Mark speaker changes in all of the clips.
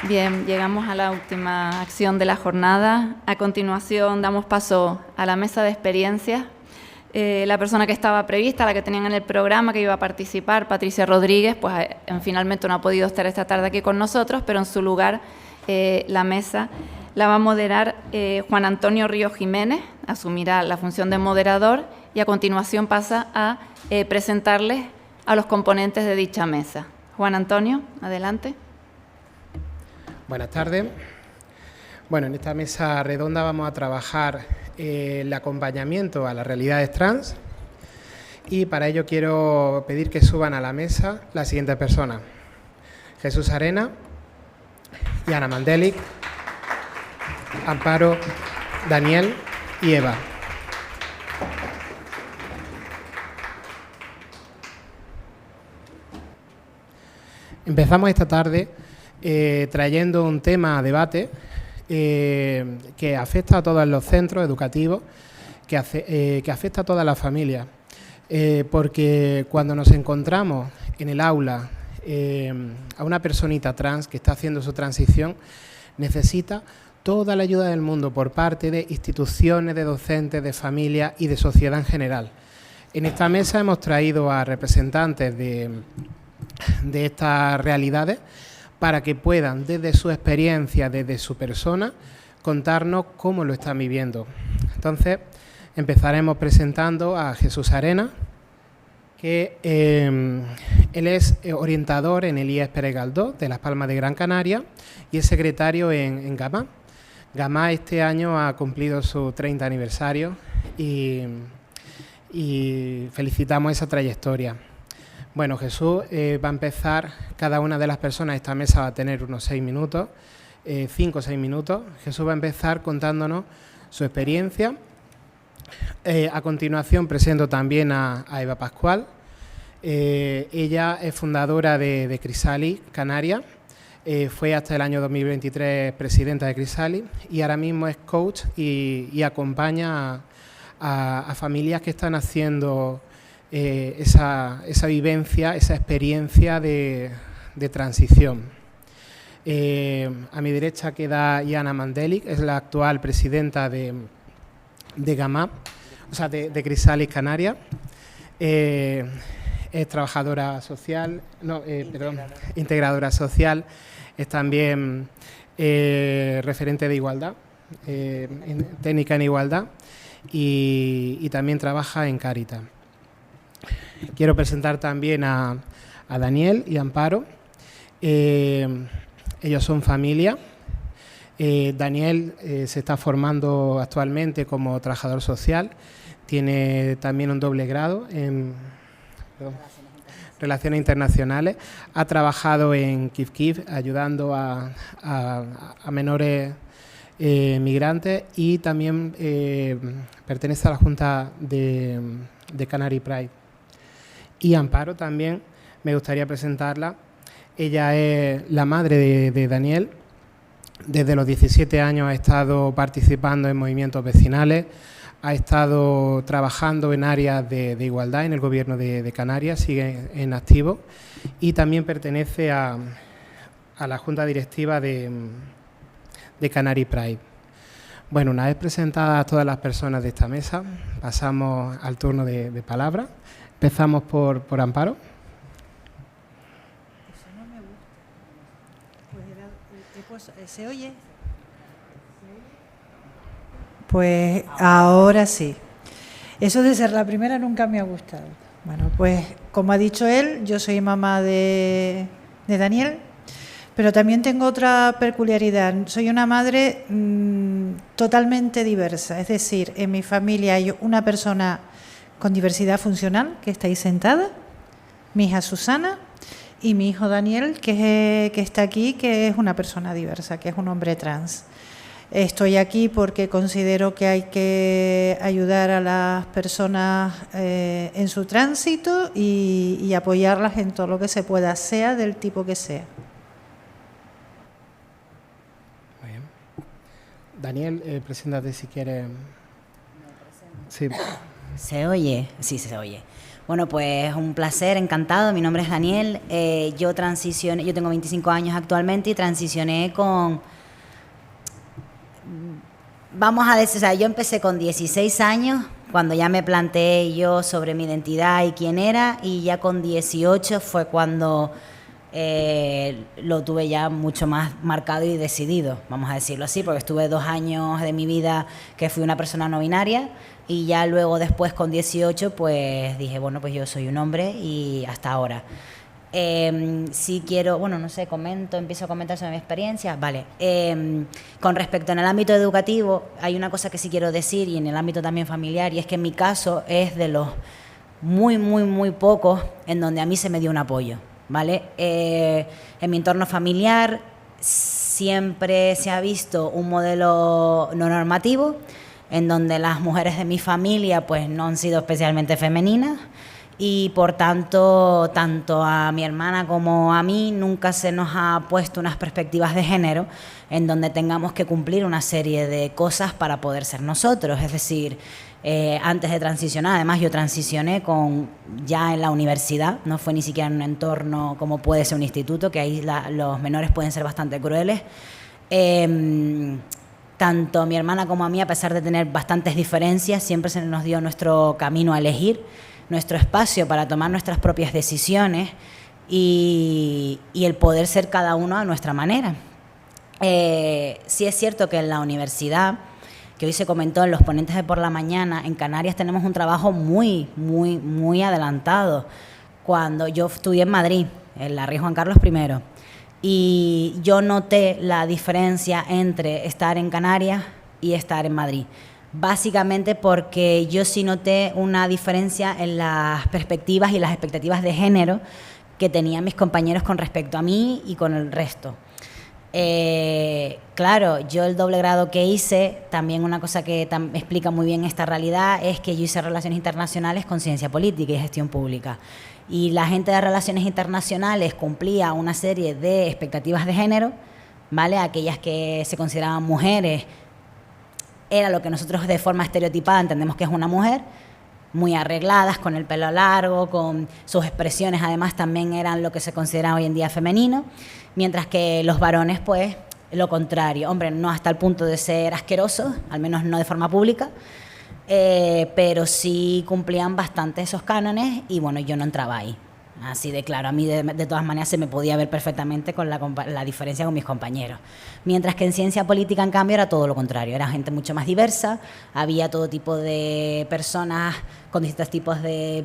Speaker 1: Bien, llegamos a la última acción de la jornada. A continuación damos paso a la mesa de experiencias. La persona que estaba prevista, la que tenían en el programa, que iba a participar, Patricia Rodríguez, pues finalmente no ha podido estar esta tarde aquí con nosotros, pero en su lugar la mesa la va a moderar Juan Antonio Ríos Jiménez, asumirá la función de moderador y a continuación pasa a presentarles a los componentes de dicha mesa. Juan Antonio, adelante.
Speaker 2: Buenas tardes. Bueno, en esta mesa redonda vamos a trabajar el acompañamiento a las realidades trans y para ello quiero pedir que suban a la mesa las siguientes personas: Jesús Arena, Yana Mandelic, Amparo, Daniel y Eva. Empezamos esta tarde trayendo un tema a debate que afecta a todos los centros educativos, que afecta a todas las familias, porque cuando nos encontramos en el aula a una personita trans que está haciendo su transición, necesita toda la ayuda del mundo por parte de instituciones, de docentes, de familias y de sociedad en general. En esta mesa hemos traído a representantes de estas realidades para que puedan, desde su experiencia, desde su persona, contarnos cómo lo están viviendo. Entonces, empezaremos presentando a Jesús Arena, que él es orientador en el IES Pérez Galdós de Las Palmas de Gran Canaria y es secretario en GAMA. GAMA este año ha cumplido su 30 aniversario y felicitamos esa trayectoria. Bueno, Jesús va a empezar, cada una de las personas de esta mesa va a tener unos 6 minutos, 5 o 6 minutos. Jesús va a empezar contándonos su experiencia. A continuación presento también a Eva Pascual. Ella es fundadora de Crisalis Canarias, fue hasta el año 2023 presidenta de Crisalis y ahora mismo es coach y acompaña a familias que están haciendo esa vivencia, esa experiencia de transición. A mi derecha queda Yana Mandelic, es la actual presidenta de GAMA, o sea, de Crisalis Canarias. Es trabajadora social, integradora social, es también referente de igualdad, técnica en igualdad y también trabaja en Cáritas. Quiero presentar también a Daniel y Amparo. Ellos son familia. Daniel se está formando actualmente como trabajador social. Tiene también un doble grado en Relaciones Internacionales. Ha trabajado en Kif Kif ayudando a menores migrantes y también pertenece a la Junta de Canary Pride. Y Amparo también, me gustaría presentarla. Ella es la madre de Daniel. Desde los 17 años ha estado participando en movimientos vecinales, ha estado trabajando en áreas de igualdad en el Gobierno de Canarias, sigue en activo y también pertenece a la Junta Directiva de Canary Pride. Bueno, una vez presentadas todas las personas de esta mesa, pasamos al turno de palabra. Empezamos por Amparo.
Speaker 3: Eso no me gusta. ¿Se oye? Pues ahora sí. Eso de ser la primera nunca me ha gustado. Bueno, pues como ha dicho él, yo soy mamá de Daniel, pero también tengo otra peculiaridad. Soy una madre totalmente diversa. Es decir, en mi familia hay una persona con diversidad funcional, que está ahí sentada, mi hija Susana y mi hijo Daniel, que está aquí, que es una persona diversa, que es un hombre trans. Estoy aquí porque considero que hay que ayudar a las personas en su tránsito y apoyarlas en todo lo que se pueda, sea del tipo que sea.
Speaker 2: Muy bien. Daniel, preséntate si quieres. Sí.
Speaker 4: ¿Se oye? Sí, se oye. Bueno, pues un placer, encantado. Mi nombre es Daniel. Yo tengo 25 años actualmente y transicioné vamos a decir, o sea, yo empecé con 16 años, cuando ya me planteé yo sobre mi identidad y quién era, y ya con 18 fue cuando lo tuve ya mucho más marcado y decidido, vamos a decirlo así, porque estuve 2 años de mi vida que fui una persona no binaria, y ya luego después con 18 pues dije, bueno, pues yo soy un hombre y hasta ahora. Si quiero, bueno, no sé, empiezo a comentar sobre mi experiencia. Vale. Con respecto en el ámbito educativo, hay una cosa que sí quiero decir, y en el ámbito también familiar, y es que en mi caso es de los muy, muy, muy pocos en donde a mí se me dio un apoyo, ¿vale? En mi entorno familiar siempre se ha visto un modelo no normativo, en donde las mujeres de mi familia pues no han sido especialmente femeninas, y por tanto a mi hermana como a mí nunca se nos ha puesto unas perspectivas de género en donde tengamos que cumplir una serie de cosas para poder ser nosotros. Es decir, antes de transicionar, además yo transicioné ya en la universidad, no fue ni siquiera en un entorno como puede ser un instituto, que ahí los menores pueden ser bastante crueles. Tanto a mi hermana como a mí, a pesar de tener bastantes diferencias, siempre se nos dio nuestro camino a elegir, nuestro espacio para tomar nuestras propias decisiones y el poder ser cada uno a nuestra manera. Sí es cierto que en la universidad, que hoy se comentó en los ponentes de por la mañana, en Canarias tenemos un trabajo muy, muy, muy adelantado. Cuando yo estudié en Madrid, en la Rey Juan Carlos I, y yo noté la diferencia entre estar en Canarias y estar en Madrid. Básicamente porque yo sí noté una diferencia en las perspectivas y las expectativas de género que tenían mis compañeros con respecto a mí y con el resto. Claro, yo el doble grado que hice, también una cosa que explica muy bien esta realidad, es que yo hice Relaciones Internacionales con Ciencia Política y Gestión Pública. Y la gente de Relaciones Internacionales cumplía una serie de expectativas de género, ¿vale? Aquellas que se consideraban mujeres, era lo que nosotros de forma estereotipada entendemos que es una mujer, muy arregladas, con el pelo largo, con sus expresiones además también eran lo que se considera hoy en día femenino, mientras que los varones pues lo contrario, hombre, no hasta el punto de ser asquerosos, al menos no de forma pública, pero sí cumplían bastante esos cánones y bueno, yo no entraba ahí. Así de claro, a mí de todas maneras se me podía ver perfectamente con la diferencia con mis compañeros. Mientras que en ciencia política, en cambio, era todo lo contrario. Era gente mucho más diversa, había todo tipo de personas con distintos tipos de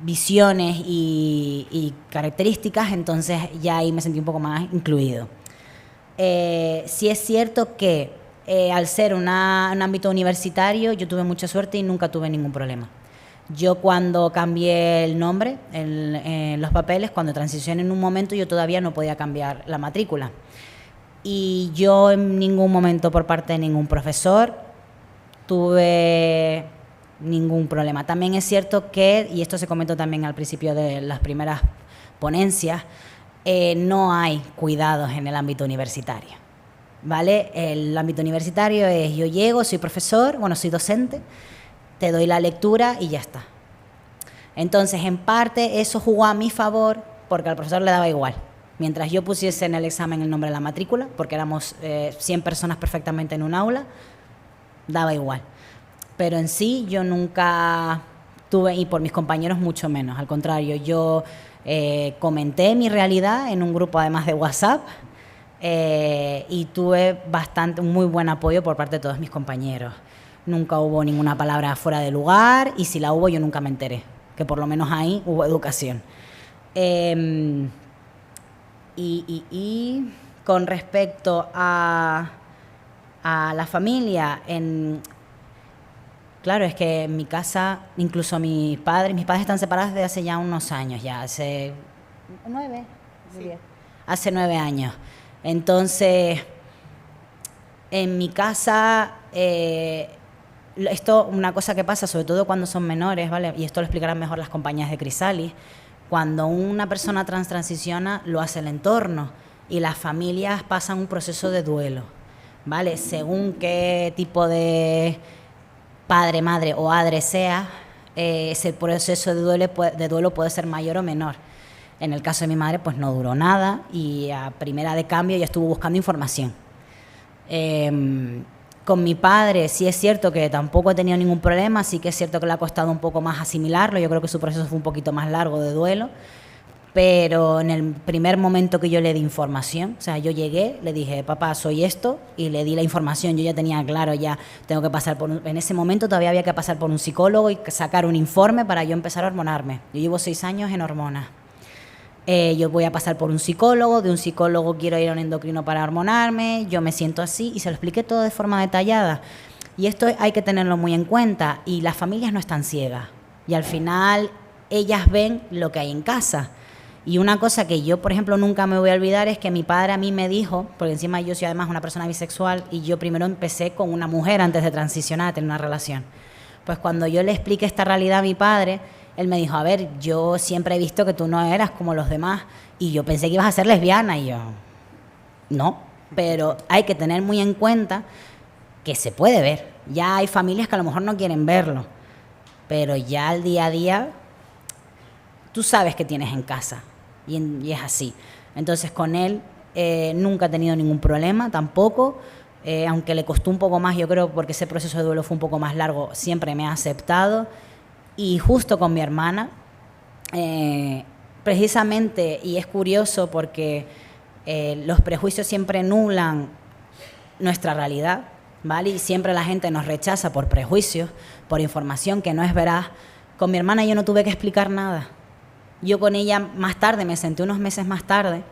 Speaker 4: visiones y características, entonces ya ahí me sentí un poco más incluido. Sí es cierto que al ser un ámbito universitario yo tuve mucha suerte y nunca tuve ningún problema. Yo cuando cambié el nombre en los papeles, cuando transicioné en un momento, yo todavía no podía cambiar la matrícula. Y yo en ningún momento por parte de ningún profesor tuve ningún problema. También es cierto que, y esto se comentó también al principio de las primeras ponencias, no hay cuidados en el ámbito universitario, ¿vale? El ámbito universitario es yo llego, soy profesor, bueno, soy docente, te doy la lectura y ya está. Entonces, en parte, eso jugó a mi favor porque al profesor le daba igual. Mientras yo pusiese en el examen el nombre de la matrícula, porque éramos 100 personas perfectamente en un aula, daba igual. Pero en sí yo nunca tuve, y por mis compañeros mucho menos, al contrario, yo comenté mi realidad en un grupo además de WhatsApp y tuve un muy buen apoyo por parte de todos mis compañeros. Nunca hubo ninguna palabra fuera de lugar y si la hubo yo nunca me enteré, que por lo menos ahí hubo educación. Y con respecto a la familia, claro, es que en mi casa, incluso mis padres están separados desde hace ya unos años, ya hace 9, sí. Hace 9 años. Entonces, en mi casa, esto, una cosa que pasa, sobre todo cuando son menores, ¿vale? Y esto lo explicarán mejor las compañías de Crisalis, cuando una persona trans transiciona, lo hace el entorno y las familias pasan un proceso de duelo, ¿vale? Según qué tipo de padre, madre o adre sea, ese proceso de duelo puede ser mayor o menor. En el caso de mi madre, pues no duró nada y a primera de cambio ella estuvo buscando información. Con mi padre sí es cierto que tampoco he tenido ningún problema, sí que es cierto que le ha costado un poco más asimilarlo, yo creo que su proceso fue un poquito más largo de duelo, pero en el primer momento que yo le di información, o sea, yo llegué, le dije, papá, soy esto, y le di la información, yo ya tenía claro, ya tengo que pasar en ese momento todavía había que pasar por un psicólogo y sacar un informe para yo empezar a hormonarme. Yo llevo 6 años en hormonas. Yo voy a pasar por un psicólogo, de un psicólogo quiero ir a un endocrino para hormonarme, yo me siento así, y se lo expliqué todo de forma detallada. Y esto hay que tenerlo muy en cuenta, y las familias no están ciegas, y al final ellas ven lo que hay en casa. Y una cosa que yo, por ejemplo, nunca me voy a olvidar es que mi padre a mí me dijo, porque encima yo soy además una persona bisexual, y yo primero empecé con una mujer antes de transicionar a tener una relación. Pues cuando yo le expliqué esta realidad a mi padre, él me dijo, a ver, yo siempre he visto que tú no eras como los demás y yo pensé que ibas a ser lesbiana, y yo, no, pero hay que tener muy en cuenta que se puede ver. Ya hay familias que a lo mejor no quieren verlo, pero ya al día a día tú sabes que tienes en casa y es así. Entonces con él nunca he tenido ningún problema tampoco, aunque le costó un poco más, yo creo, porque ese proceso de duelo fue un poco más largo, siempre me ha aceptado. Y justo con mi hermana, precisamente, y es curioso porque los prejuicios siempre nublan nuestra realidad, ¿vale? Y siempre la gente nos rechaza por prejuicios, por información que no es veraz. Con mi hermana yo no tuve que explicar nada. Yo con ella más tarde, me senté unos meses más tarde,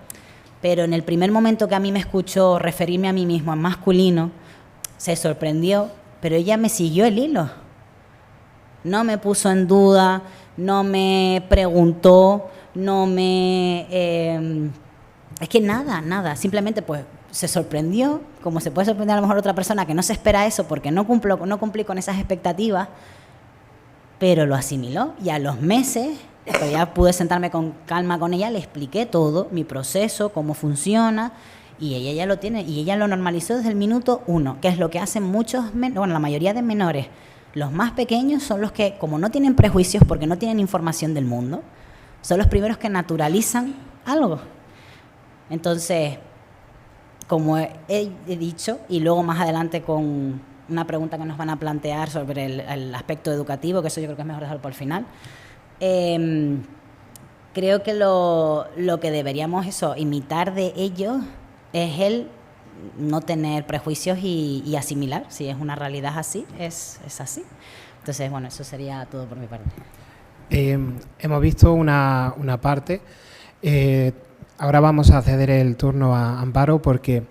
Speaker 4: pero en el primer momento que a mí me escuchó referirme a mí mismo en masculino, se sorprendió, pero ella me siguió el hilo. No me puso en duda, no me preguntó, no me... es que nada. Simplemente pues se sorprendió, como se puede sorprender a lo mejor otra persona que no se espera eso porque no cumplí con esas expectativas, pero lo asimiló. Y a los meses, pues ya pude sentarme con calma con ella, le expliqué todo, mi proceso, cómo funciona, y ella ya lo tiene, y ella lo normalizó desde el minuto 1, que es lo que hacen la mayoría de menores. Los más pequeños son los que, como no tienen prejuicios porque no tienen información del mundo, son los primeros que naturalizan algo. Entonces, como he dicho, y luego más adelante con una pregunta que nos van a plantear sobre el aspecto educativo, que eso yo creo que es mejor dejarlo por el final, creo que lo que deberíamos imitar de ellos es el no tener prejuicios y asimilar. Si es una realidad así, es así. Entonces, bueno, eso sería todo por mi parte.
Speaker 2: Hemos visto una parte. Ahora vamos a ceder el turno a Amparo porque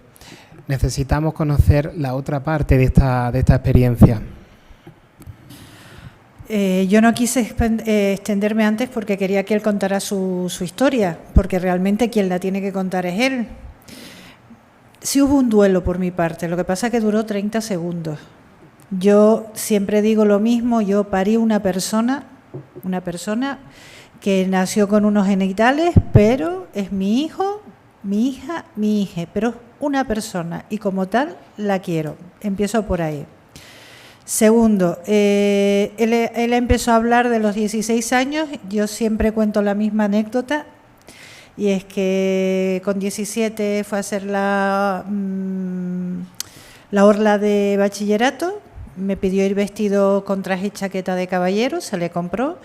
Speaker 2: necesitamos conocer la otra parte de esta experiencia.
Speaker 3: Yo no quise extenderme antes porque quería que él contara su historia, porque realmente quien la tiene que contar es él. Sí hubo un duelo por mi parte, lo que pasa es que duró 30 segundos. Yo siempre digo lo mismo, yo parí una persona que nació con unos genitales, pero es mi hijo, mi hija, mi hija, pero es una persona y como tal la quiero. Empiezo por ahí. Segundo, él empezó a hablar de los 16 años, yo siempre cuento la misma anécdota. Y es que con 17 fue a hacer la orla de bachillerato, me pidió ir vestido con traje y chaqueta de caballero, se le compró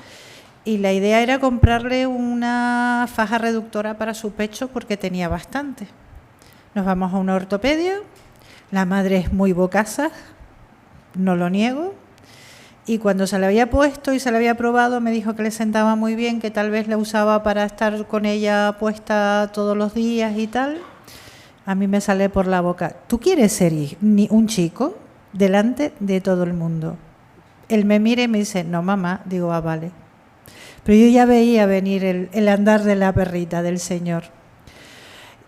Speaker 3: y la idea era comprarle una faja reductora para su pecho porque tenía bastante. Nos vamos a una ortopedia, la madre es muy bocasa, no lo niego. Y cuando se la había puesto y se la había probado, me dijo que le sentaba muy bien, que tal vez la usaba para estar con ella puesta todos los días y tal. A mí me sale por la boca, ¿tú quieres ser un chico delante de todo el mundo? Él me mira y me dice, no mamá, digo, vale. Pero yo ya veía venir el andar de la perrita del Señor.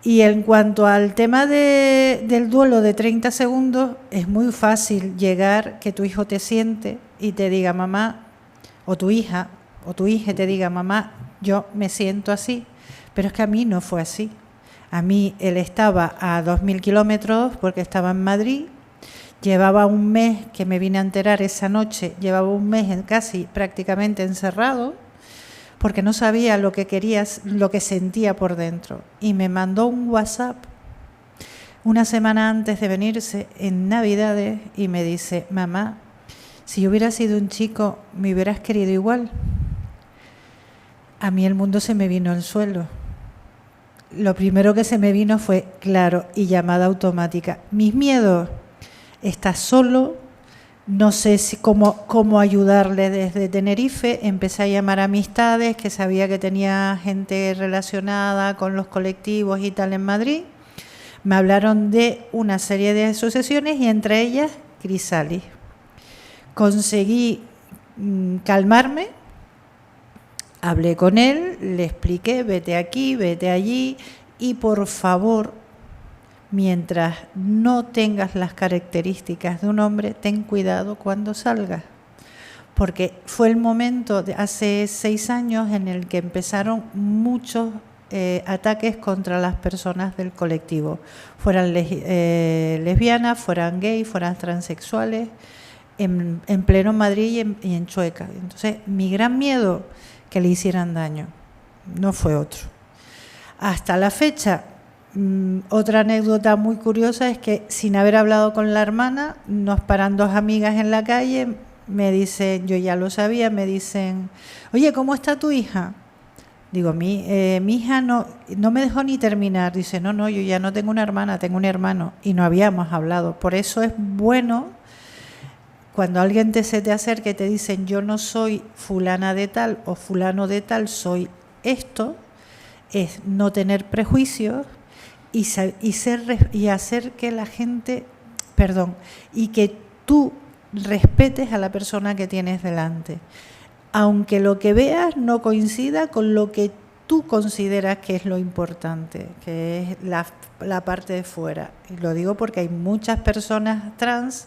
Speaker 3: Y en cuanto al tema del duelo de 30 segundos, es muy fácil llegar que tu hijo te siente y te diga, mamá, o tu hija te diga, mamá, yo me siento así. Pero es que a mí no fue así. A mí él estaba a 2.000 kilómetros porque estaba en Madrid, Llevaba un mes, que me vine a enterar esa noche, llevaba un mes casi prácticamente encerrado, porque no sabía lo que quería, lo que sentía por dentro. Y me mandó un WhatsApp una semana antes de venirse, en Navidades, y me dice: mamá, si yo hubiera sido un chico, ¿me hubieras querido igual? A mí el mundo se me vino al suelo. Lo primero que se me vino fue, claro, y llamada automática. Mis miedos: está solo, no sé cómo ayudarle desde Tenerife. Empecé a llamar a amistades que sabía que tenía gente relacionada con los colectivos y tal en Madrid. Me hablaron de una serie de asociaciones y entre ellas Crisalis. Conseguí calmarme, hablé con él, le expliqué: vete aquí, vete allí y por favor, mientras no tengas las características de un hombre, ten cuidado cuando salgas. Porque fue el momento de hace 6 años en el que empezaron muchos ataques contra las personas del colectivo, fueran lesbianas, fueran gays, fueran transexuales, en pleno Madrid y en Chueca. Entonces, mi gran miedo, que le hicieran daño, no fue otro. Hasta la fecha, otra anécdota muy curiosa es que, sin haber hablado con la hermana, nos paran 2 amigas en la calle, me dicen, yo ya lo sabía, me dicen: oye, ¿cómo está tu hija? Digo, mi hija no me dejó ni terminar. Dice: no, yo ya no tengo una hermana, tengo un hermano. Y no habíamos hablado. Por eso es bueno, cuando alguien se te acerca y te dicen: yo no soy fulana de tal o fulano de tal, soy esto, es no tener prejuicios y hacer que la gente, y que tú respetes a la persona que tienes delante, aunque lo que veas no coincida con lo que tú consideras que es lo importante, que es la parte de fuera. Y lo digo porque hay muchas personas trans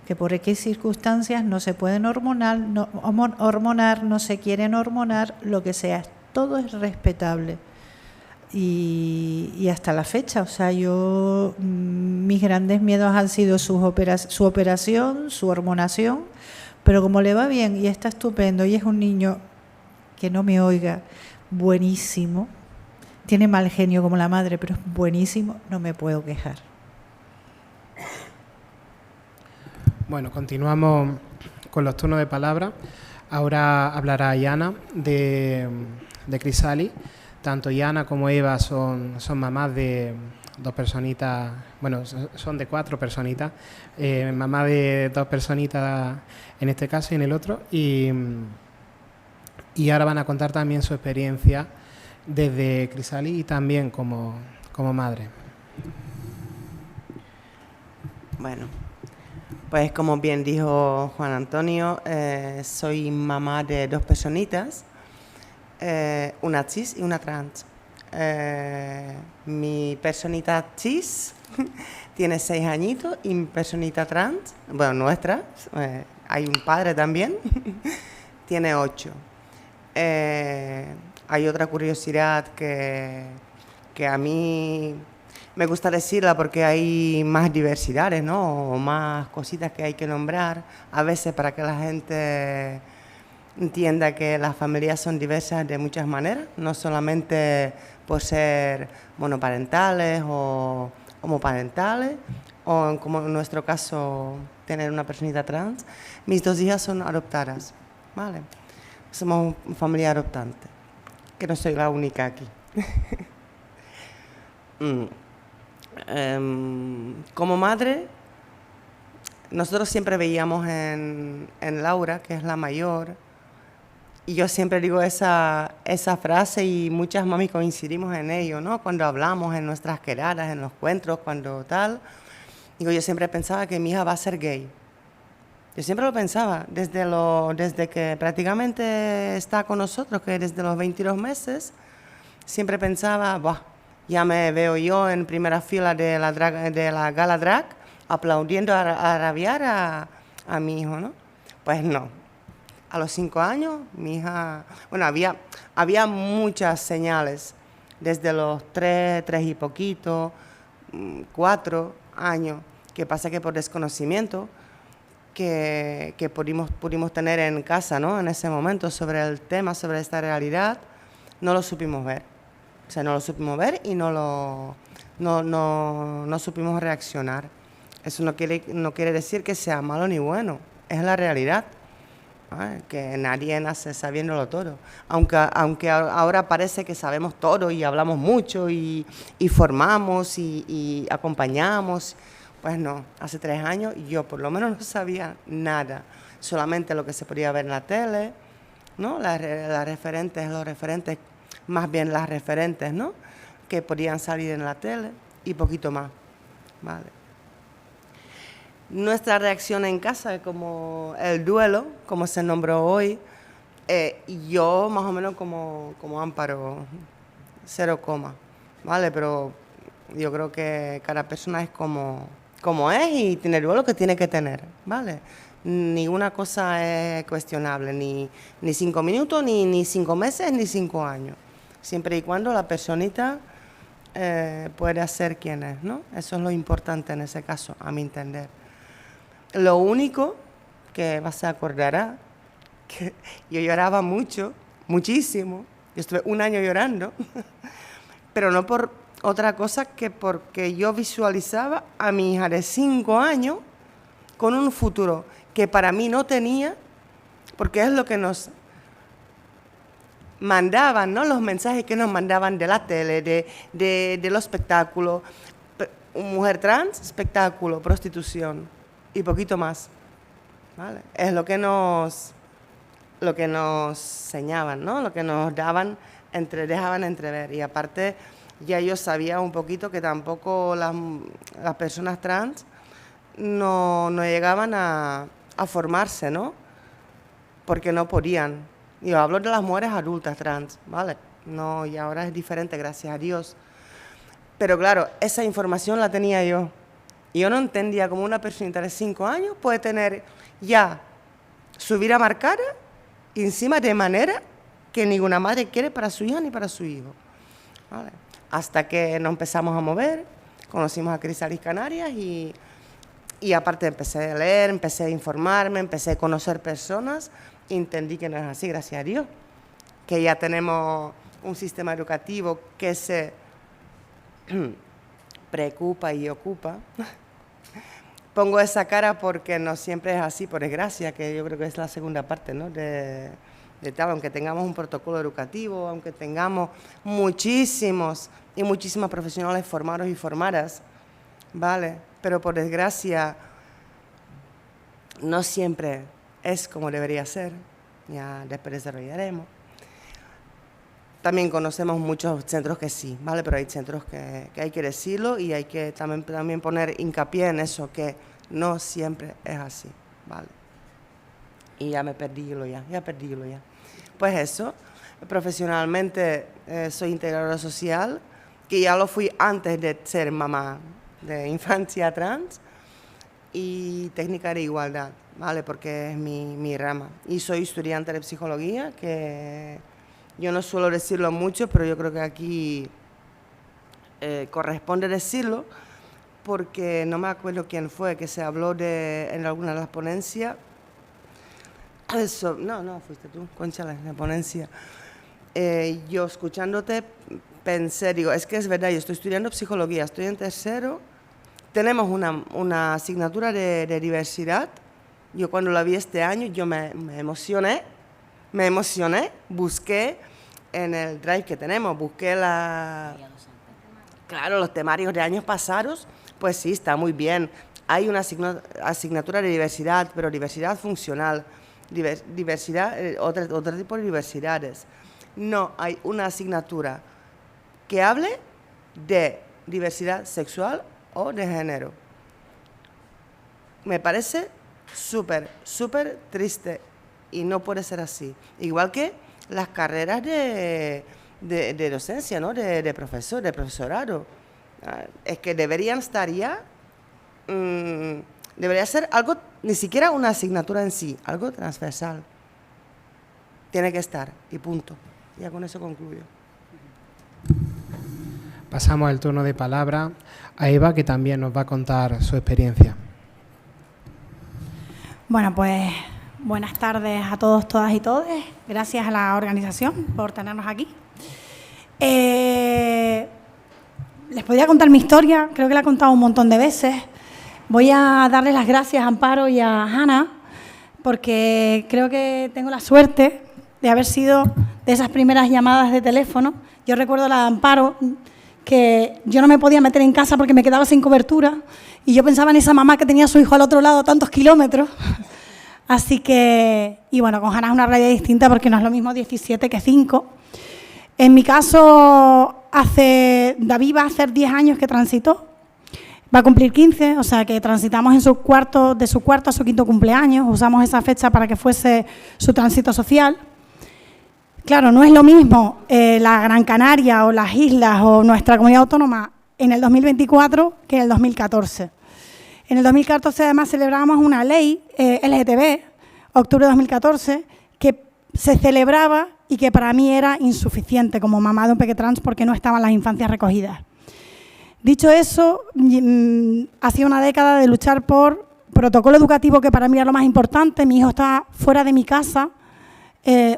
Speaker 3: que por X circunstancias no se pueden hormonar, no se quieren hormonar, lo que sea. Todo es respetable. Y hasta la fecha, o sea, mis grandes miedos han sido su operación, su hormonación, pero como le va bien y está estupendo y es un niño que no me oiga, buenísimo, tiene mal genio como la madre, pero es buenísimo, no me puedo quejar.
Speaker 2: Bueno, continuamos con los turnos de palabra. Ahora hablará Yana de Crisalis. Tanto Yana como Eva son mamás de 2 personitas, bueno, son de 4 personitas, mamá de 2 personitas en este caso y en el otro, y ahora van a contar también su experiencia desde Crisalis y también como madre.
Speaker 5: Bueno, pues como bien dijo Juan Antonio, soy mamá de 2 personitas, una cis y una trans. Mi personita cis tiene 6 añitos y mi personita trans, bueno, nuestra, hay un padre también, tiene 8. Hay otra curiosidad que a mí me gusta decirla porque hay más diversidades, ¿no? O más cositas que hay que nombrar, a veces para que la gente entienda que las familias son diversas de muchas maneras, no solamente por ser monoparentales o homoparentales, o como en nuestro caso tener una personita trans. Mis 2 hijas son adoptadas, ¿vale? Somos una familia adoptante, que no soy la única aquí. Como madre, nosotros siempre veíamos en Laura, que es la mayor, y yo siempre digo esa frase y muchas mami coincidimos en ello, ¿no? Cuando hablamos en nuestras quedadas, en los encuentros, cuando tal, digo, yo siempre pensaba que mi hija va a ser gay. Yo siempre lo pensaba, desde que prácticamente está con nosotros, que desde los 22 meses, siempre pensaba, "Buah, ya me veo yo en primera fila de la gala drag, aplaudiendo a rabiar a mi hijo", ¿no? Pues no. A los 5 años, mi hija, bueno, había muchas señales, desde los 3 y poquito, 4 años, Que pasa que por desconocimiento que pudimos tener en casa, ¿no? En ese momento sobre el tema, sobre esta realidad, no lo supimos ver. O sea, no lo supimos ver y no supimos reaccionar. Eso no quiere decir que sea malo ni bueno, es la realidad. Que nadie nace sabiéndolo todo. Aunque ahora parece que sabemos todo y hablamos mucho y formamos y acompañamos. Pues no, hace 3 años yo por lo menos no sabía nada, solamente lo que se podía ver en la tele, ¿no? Los referentes, más bien las referentes, ¿no? Que podían salir en la tele y poquito más, ¿vale? Nuestra reacción en casa, como el duelo, como se nombró hoy, yo más o menos como Amparo, 0, ¿vale? Pero yo creo que cada persona es como es y tiene el duelo que tiene que tener, ¿vale? Ninguna cosa es cuestionable, ni 5 minutos, ni 5 meses, ni 5 años. Siempre y cuando la personita puede ser quien es, ¿no? Eso es lo importante en ese caso, a mi entender. Lo único que se acordará, que yo lloraba muchísimo. Yo estuve 1 año llorando, pero no por otra cosa que porque yo visualizaba a mi hija de 5 años con un futuro que para mí no tenía, porque es lo que nos mandaban, ¿no? Los mensajes que nos mandaban de la tele, de los espectáculos. Mujer trans, espectáculo, prostitución y poquito más, ¿vale? Es lo que nos enseñaban, ¿no? Lo que nos dejaban entrever. Y aparte, ya yo sabía un poquito que tampoco las personas trans no llegaban a formarse, ¿no? Porque no podían. Yo hablo de las mujeres adultas trans, ¿vale? No, y ahora es diferente, gracias a Dios. Pero claro, esa información la tenía yo. Y yo no entendía cómo una personita de 5 años puede tener ya su vida marcada y encima de manera que ninguna madre quiere para su hija ni para su hijo, ¿vale? Hasta que nos empezamos a mover, conocimos a Crisalis Canarias y aparte empecé a leer, empecé a informarme, empecé a conocer personas y entendí que no es así, gracias a Dios. Que ya tenemos un sistema educativo que se preocupa y ocupa. Pongo esa cara porque no siempre es así, por desgracia, que yo creo que es la segunda parte, ¿no? de tal, aunque tengamos un protocolo educativo, aunque tengamos muchísimas profesionales formados y formadas, ¿vale? Pero por desgracia no siempre es como debería ser, ya después desarrollaremos. También conocemos muchos centros que sí, ¿vale? Pero hay centros que hay que decirlo y hay que también poner hincapié en eso, que no siempre es así, ¿vale? Y ya perdílo ya. Pues eso, profesionalmente soy integradora social, que ya lo fui antes de ser mamá de infancia trans, y técnica de igualdad, ¿vale? Porque es mi rama. Y soy estudiante de psicología, que yo no suelo decirlo mucho, pero yo creo que aquí corresponde decirlo, porque no me acuerdo quién fue, que se habló en alguna de las ponencias. Eso, no, fuiste tú, Concha, en la ponencia. Yo escuchándote pensé, digo, es que es verdad, yo estoy estudiando psicología, estoy en 3º, tenemos una asignatura de diversidad. Yo cuando la vi este año, yo me emocioné, busqué en el drive que tenemos, claro, los temarios de años pasados, pues sí, está muy bien. Hay una asignatura de diversidad, pero diversidad funcional, diversidad, otro tipo de diversidades. No hay una asignatura que hable de diversidad sexual o de género. Me parece súper triste y no puede ser así. Igual que las carreras de docencia, ¿no? De profesorado. Es que deberían estar ya, debería ser algo, ni siquiera una asignatura en sí, algo transversal. Tiene que estar, y punto. Ya con eso concluyo.
Speaker 2: pasamos el turno de palabra a Eva, que también nos va a contar su experiencia.
Speaker 6: Bueno, pues buenas tardes a todos, todas y todes. Gracias a la organización por tenernos aquí. Les podría contar mi historia, creo que la he contado un montón de veces. Voy a darles las gracias a Amparo y a Hanna, porque creo que tengo la suerte de haber sido de esas primeras llamadas de teléfono. Yo recuerdo la de Amparo, que yo no me podía meter en casa porque me quedaba sin cobertura, y yo pensaba en esa mamá que tenía a su hijo al otro lado tantos kilómetros. Así que, y bueno, con Hanna es una realidad distinta porque no es lo mismo 17 que 5. En mi caso, David va a hacer 10 años que transitó, va a cumplir 15, o sea que transitamos de su cuarto a su quinto cumpleaños, usamos esa fecha para que fuese su tránsito social. Claro, no es lo mismo la Gran Canaria o las islas o nuestra comunidad autónoma en el 2024 que en el 2014. En el 2014 además celebrábamos una ley LGTB, octubre de 2014, que se celebraba y que para mí era insuficiente como mamá de un peque trans porque no estaban las infancias recogidas. Dicho eso, hacía una década de luchar por protocolo educativo, que para mí era lo más importante. Mi hijo estaba fuera de mi casa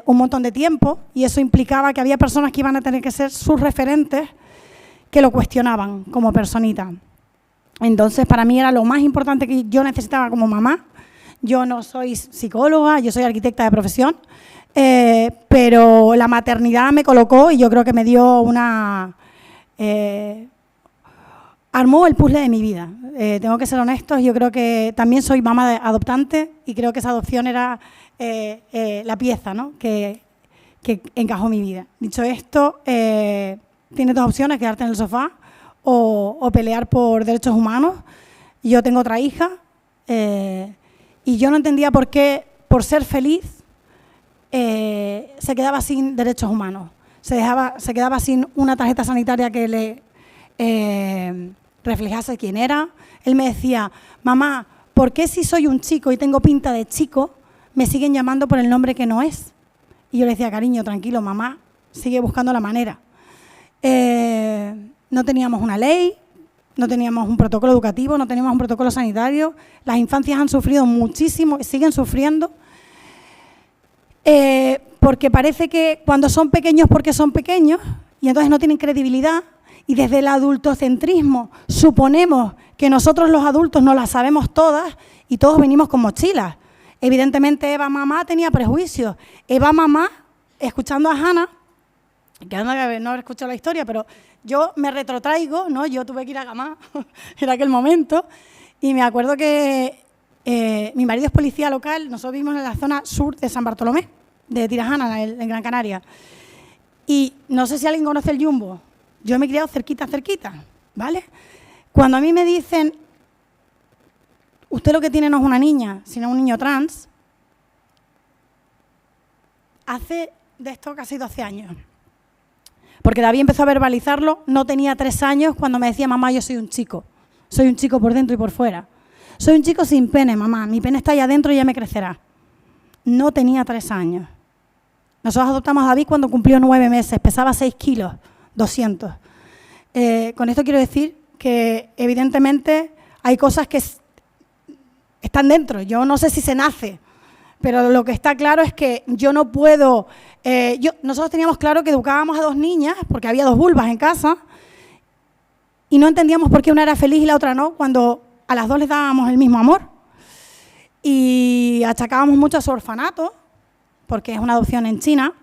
Speaker 6: un montón de tiempo y eso implicaba que había personas que iban a tener que ser sus referentes que lo cuestionaban como personita. Entonces, para mí era lo más importante que yo necesitaba como mamá. Yo no soy psicóloga, yo soy arquitecta de profesión, pero la maternidad me colocó y yo creo que me dio armó el puzzle de mi vida. Tengo que ser honestos, yo creo que también soy mamá adoptante y creo que esa adopción era la pieza, ¿no?, que encajó mi vida. Dicho esto, tienes dos opciones: quedarte en el sofá o pelear por derechos humanos. Yo tengo otra hija y yo no entendía por qué, por ser feliz, se quedaba sin derechos humanos. Se quedaba sin una tarjeta sanitaria que le reflejase quién era. Él me decía: mamá, ¿por qué si soy un chico y tengo pinta de chico me siguen llamando por el nombre que no es? Y yo le decía: cariño, tranquilo, mamá sigue buscando la manera. No teníamos una ley, no teníamos un protocolo educativo, no teníamos un protocolo sanitario. Las infancias han sufrido muchísimo y siguen sufriendo, porque parece que cuando son pequeños, porque son pequeños, y entonces no tienen credibilidad, y desde el adultocentrismo suponemos que nosotros los adultos no las sabemos todas y todos venimos con mochilas. Evidentemente Eva mamá tenía prejuicios. Eva mamá, escuchando a Hanna, que anda que no haber escuchado la historia, pero yo me retrotraigo, ¿no? Yo tuve que ir a Gamá en aquel momento, y me acuerdo que mi marido es policía local. Nosotros vivimos en la zona sur de San Bartolomé, de Tirajana, en Gran Canaria. Y no sé si alguien conoce el Jumbo. Yo me he criado cerquita, ¿vale? Cuando a mí me dicen: usted lo que tiene no es una niña, sino un niño trans, hace de esto casi 12 años. Porque David empezó a verbalizarlo, no tenía 3 años cuando me decía: mamá, yo soy un chico por dentro y por fuera. Soy un chico sin pene, mamá, mi pene está allá adentro y ya me crecerá. No tenía 3 años. Nosotros adoptamos a David cuando cumplió 9 meses, pesaba 6 kilos, 200. Con esto quiero decir que evidentemente hay cosas que están dentro. Yo no sé si se nace, pero lo que está claro es que yo no puedo... nosotros teníamos claro que educábamos a 2 niñas, porque había 2 vulvas en casa, y no entendíamos por qué una era feliz y la otra no, cuando a las 2 les dábamos el mismo amor. Y achacábamos mucho a su orfanato, porque es una adopción en China,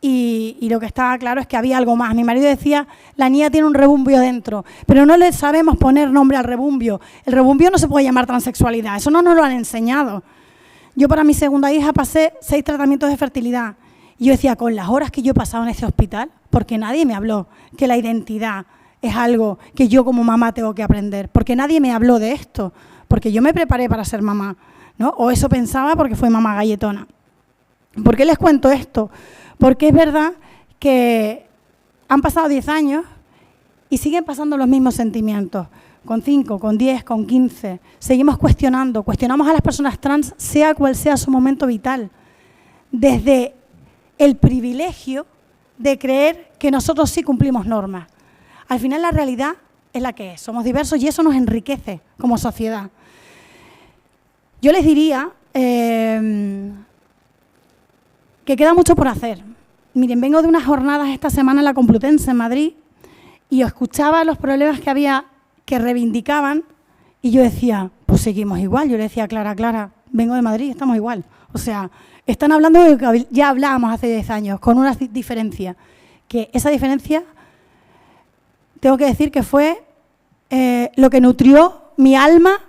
Speaker 6: y lo que estaba claro es que había algo más. Mi marido decía: la niña tiene un rebumbio dentro, pero no le sabemos poner nombre al rebumbio. El rebumbio no se puede llamar transexualidad, eso no nos lo han enseñado. Yo para mi segunda hija pasé 6 tratamientos de fertilidad, y yo decía: con las horas que yo he pasado en ese hospital, porque nadie me habló que la identidad es algo que yo como mamá tengo que aprender, porque nadie me habló de esto, porque yo me preparé para ser mamá, ¿no? O eso pensaba porque fui mamá galletona. ¿Por qué les cuento esto? Porque es verdad que han pasado 10 años y siguen pasando los mismos sentimientos. Con 5, con 10, con 15. Seguimos cuestionamos a las personas trans, sea cual sea su momento vital. Desde el privilegio de creer que nosotros sí cumplimos normas. Al final la realidad es la que es, somos diversos y eso nos enriquece como sociedad. Yo les diría que queda mucho por hacer. Miren, vengo de unas jornadas esta semana en la Complutense, en Madrid, y escuchaba los problemas que había que reivindicaban y yo decía, pues seguimos igual. Yo le decía, Clara, vengo de Madrid, estamos igual. O sea, están hablando de lo que ya hablábamos hace 10 años, con una diferencia, que esa diferencia, tengo que decir que fue lo que nutrió mi alma,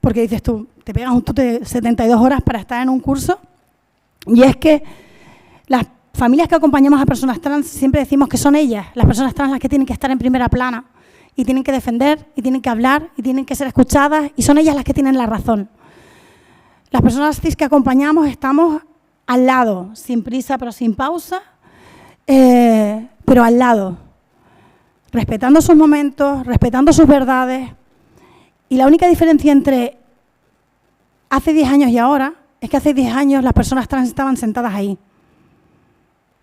Speaker 6: porque dices tú, te pegas un tute de 72 horas para estar en un curso, y es que las familias que acompañamos a personas trans siempre decimos que son ellas, las personas trans las que tienen que estar en primera plana y tienen que defender y tienen que hablar y tienen que ser escuchadas y son ellas las que tienen la razón. Las personas cis que acompañamos estamos al lado, sin prisa pero sin pausa, pero al lado, respetando sus momentos, respetando sus verdades. Y la única diferencia entre hace 10 años y ahora es que hace 10 años las personas trans estaban sentadas ahí.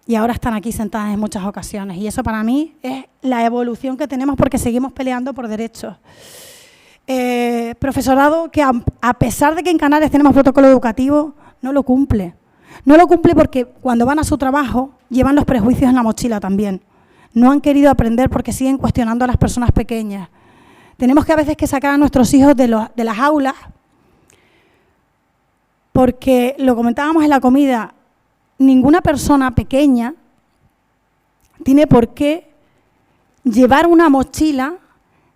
Speaker 6: Y ahora están aquí sentadas en muchas ocasiones. Y eso para mí es la evolución que tenemos porque seguimos peleando por derechos. Profesorado que a pesar de que en Canarias tenemos protocolo educativo, no lo cumple. No lo cumple porque cuando van a su trabajo llevan los prejuicios en la mochila también. No han querido aprender porque siguen cuestionando a las personas pequeñas. Tenemos que a veces que sacar a nuestros hijos de las aulas porque, lo comentábamos en la comida, ninguna persona pequeña tiene por qué llevar una mochila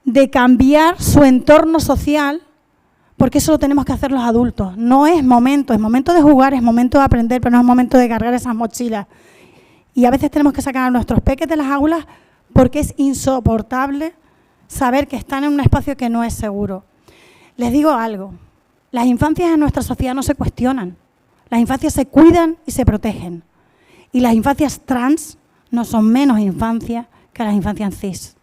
Speaker 6: de cambiar su entorno social, porque eso lo tenemos que hacer los adultos. No es momento de jugar, es momento de aprender, pero no es momento de cargar esas mochilas. Y a veces tenemos que sacar a nuestros peques de las aulas porque es insoportable saber que están en un espacio que no es seguro. Les digo algo, las infancias en nuestra sociedad no se cuestionan. Las infancias se cuidan y se protegen. Y las infancias trans no son menos infancias que las infancias cis.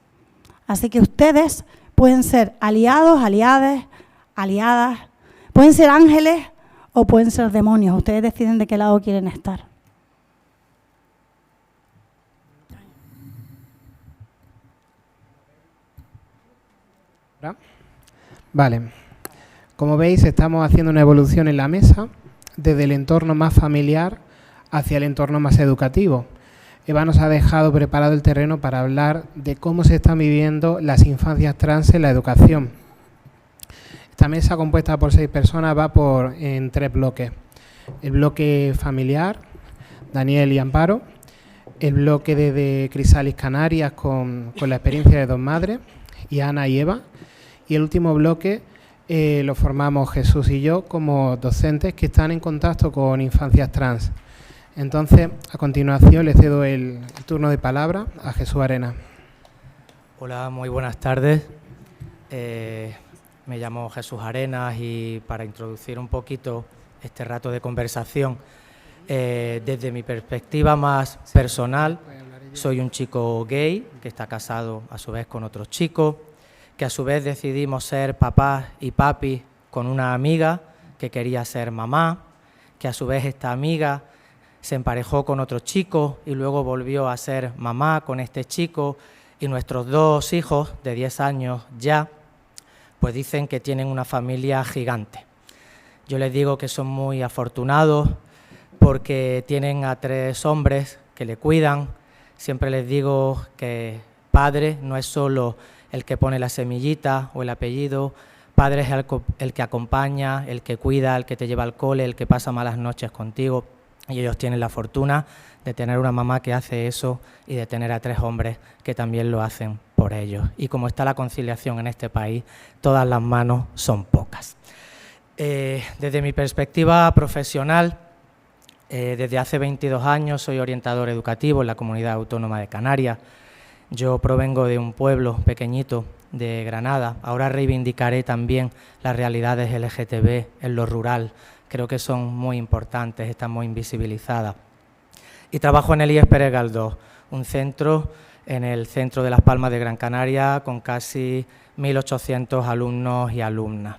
Speaker 6: Así que ustedes pueden ser aliados, aliadas, pueden ser ángeles o pueden ser demonios. Ustedes deciden de qué lado quieren estar.
Speaker 2: Vale. Como veis, estamos haciendo una evolución en la mesa desde el entorno más familiar hacia el entorno más educativo. Eva nos ha dejado preparado el terreno para hablar de cómo se están viviendo las infancias trans en la educación. Esta mesa, compuesta por 6 personas, va en 3 bloques. El bloque familiar, Daniel y Amparo. El bloque de Crisalis Canarias con la experiencia de 2 madres, y Ana y Eva. Y el último bloque lo formamos Jesús y yo como docentes que están en contacto con infancias trans. Entonces, a continuación, le cedo el turno de palabra a Jesús Arenas.
Speaker 7: Hola, muy buenas tardes. Me llamo Jesús Arenas y para introducir un poquito este rato de conversación, desde mi perspectiva más personal, soy un chico gay que está casado a su vez con otros chicos, que a su vez decidimos ser papás y papis con una amiga que quería ser mamá, que a su vez esta amiga se emparejó con otro chico y luego volvió a ser mamá con este chico, y nuestros 2 hijos de 10 años ya, pues dicen que tienen una familia gigante. Yo les digo que son muy afortunados porque tienen a 3 hombres que le cuidan. Siempre les digo que padre no es solo el que pone la semillita o el apellido, padre es el que acompaña, el que cuida, el que te lleva al cole, el que pasa malas noches contigo. Y ellos tienen la fortuna de tener una mamá que hace eso y de tener a 3 hombres que también lo hacen por ellos. Y como está la conciliación en este país, todas las manos son pocas. Desde mi perspectiva profesional, desde hace 22 años soy orientador educativo en la Comunidad Autónoma de Canarias. Yo provengo de un pueblo pequeñito de Granada. Ahora reivindicaré también las realidades LGTB en lo rural. Creo que son muy importantes, están muy invisibilizadas. Y trabajo en el IES Pérez Galdós, un centro en el centro de Las Palmas de Gran Canaria con casi 1.800 alumnos y alumnas.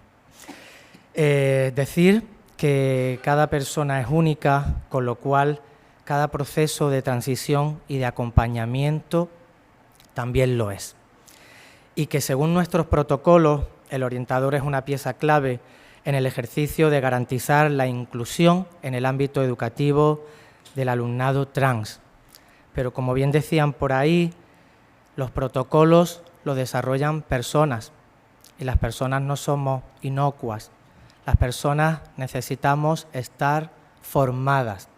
Speaker 7: Decir que cada persona es única, con lo cual cada proceso de transición y de acompañamiento también lo es. y que según nuestros protocolos el orientador es una pieza clave en el ejercicio de garantizar la inclusión en el ámbito educativo del alumnado trans. Pero como bien decían por ahí, los protocolos los desarrollan personas y las personas no somos inocuas. Las personas necesitamos estar formadas,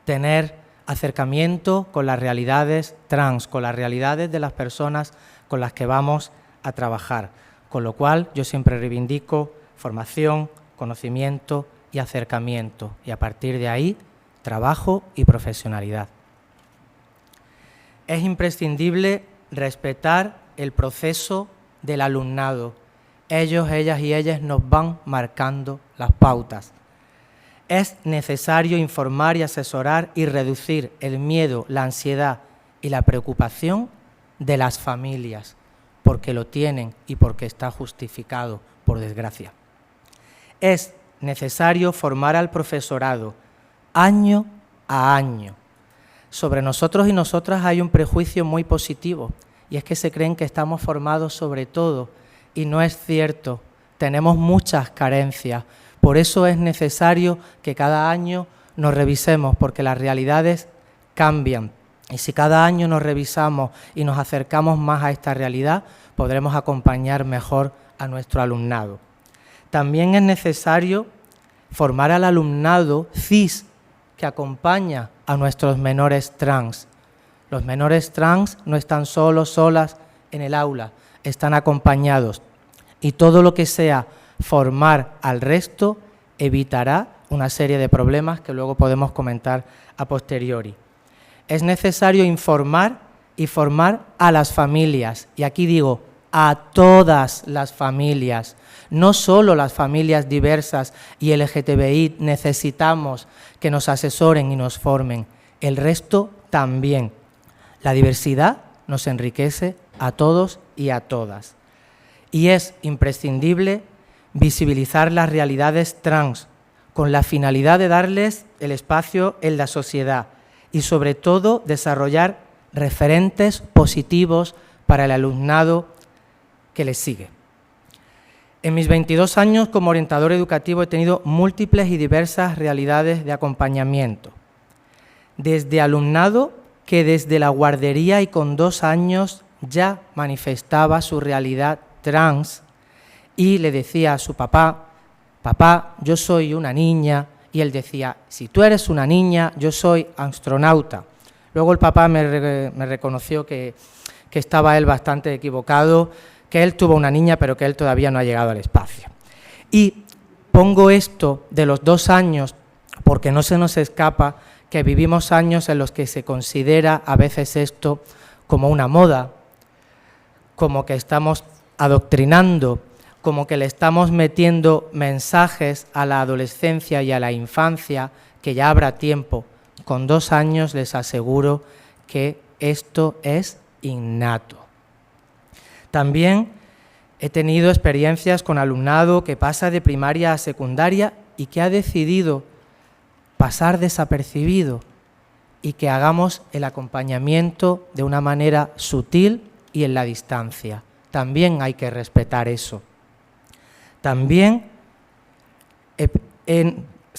Speaker 7: tener acercamiento con las realidades trans, con las realidades de las personas con las que vamos a trabajar. Con lo cual yo siempre reivindico formación, conocimiento y acercamiento, y a partir de ahí trabajo y profesionalidad. Es imprescindible respetar el proceso del alumnado. Ellos, ellas y ellas nos van marcando las pautas. Es necesario informar y asesorar y reducir el miedo, la ansiedad y la preocupación de las familias, porque lo tienen y porque está justificado, por desgracia. Es necesario formar al profesorado año a año. Sobre nosotros y nosotras hay un prejuicio muy positivo, y es que se creen que estamos formados sobre todo, y no es cierto. Tenemos muchas carencias. Por eso es necesario que cada año nos revisemos, porque las realidades cambian. Y si cada año nos revisamos y nos acercamos más a esta realidad, podremos acompañar mejor a nuestro alumnado. También es necesario formar al alumnado cis que acompaña a nuestros menores trans. Los menores trans no están solos, solas en el aula, están acompañados. Y todo lo que sea formar al resto evitará una serie de problemas que luego podemos comentar a posteriori. Es necesario informar y formar a las familias, y aquí digo a todas las familias, no solo las familias diversas y LGTBI necesitamos que nos asesoren y nos formen, el resto también. La diversidad nos enriquece a todos y a todas. Y es imprescindible visibilizar las realidades trans con la finalidad de darles el espacio en la sociedad y sobre todo desarrollar referentes positivos para el alumnado que les sigue. En mis 22 años como orientador educativo he tenido múltiples y diversas realidades de acompañamiento. Desde alumnado que desde la guardería y con 2 años ya manifestaba su realidad trans y le decía a su papá, papá, yo soy una niña, y él decía, si tú eres una niña, yo soy astronauta. Luego el papá me reconoció que estaba él bastante equivocado, que él tuvo una niña, pero que él todavía no ha llegado al espacio. Y pongo esto de los 2 años porque no se nos escapa que vivimos años en los que se considera a veces esto como una moda, como que estamos adoctrinando, como que le estamos metiendo mensajes a la adolescencia y a la infancia, que ya habrá tiempo. Con 2 años les aseguro que esto es innato. También he tenido experiencias con alumnado que pasa de primaria a secundaria y que ha decidido pasar desapercibido y que hagamos el acompañamiento de una manera sutil y en la distancia. También hay que respetar eso. También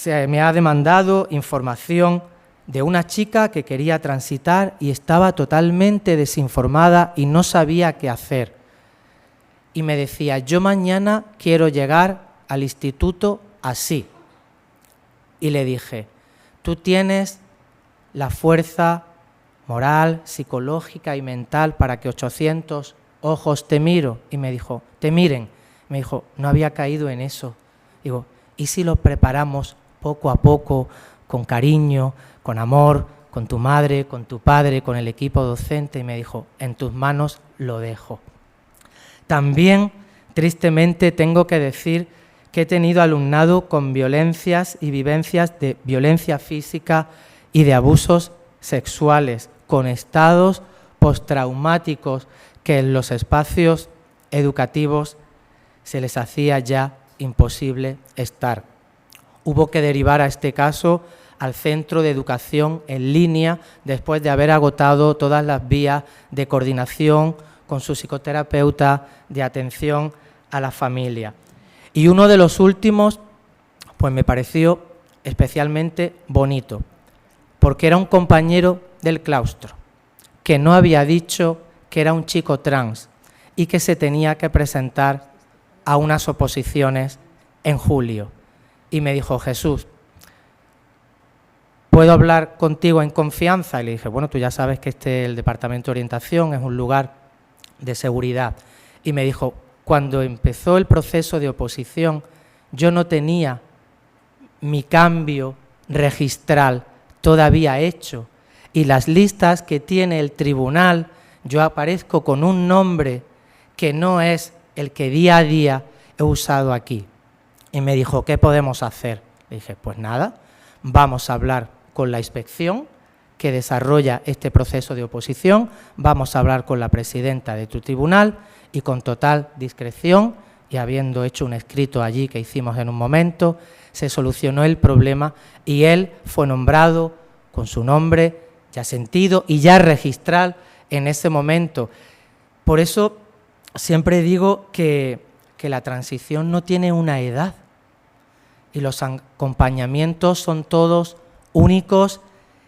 Speaker 7: me ha demandado información de una chica que quería transitar y estaba totalmente desinformada y no sabía qué hacer. Y me decía, yo mañana quiero llegar al instituto así. Y le dije, tú tienes la fuerza moral, psicológica y mental para que 800 ojos te miren. Me dijo, no había caído en eso. Digo, ¿y si lo preparamos poco a poco, con cariño, con amor, con tu madre, con tu padre, con el equipo docente? Y me dijo, en tus manos lo dejo. También, tristemente, tengo que decir que he tenido alumnado con violencias y vivencias de violencia física y de abusos sexuales, con estados postraumáticos que en los espacios educativos se les hacía ya imposible estar. Hubo que derivar a este caso al Centro de Educación en Línea después de haber agotado todas las vías de coordinación con su psicoterapeuta de atención a la familia. Y uno de los últimos, pues me pareció especialmente bonito, porque era un compañero del claustro, que no había dicho que era un chico trans y que se tenía que presentar a unas oposiciones en julio. Y me dijo: Jesús, ¿puedo hablar contigo en confianza? Y le dije: bueno, tú ya sabes que el departamento de orientación es un lugar de seguridad. Y me dijo: cuando empezó el proceso de oposición, yo no tenía mi cambio registral todavía hecho, y las listas que tiene el tribunal, yo aparezco con un nombre que no es el que día a día he usado aquí. Y me dijo: ¿qué podemos hacer? Le dije: pues nada, vamos a hablar con la inspección que desarrolla este proceso de oposición, vamos a hablar con la presidenta de tu tribunal, y con total discreción, y habiendo hecho un escrito allí que hicimos en un momento, se solucionó el problema y él fue nombrado con su nombre ya sentido y ya registral en ese momento. Por eso siempre digo que la transición no tiene una edad y los acompañamientos son todos únicos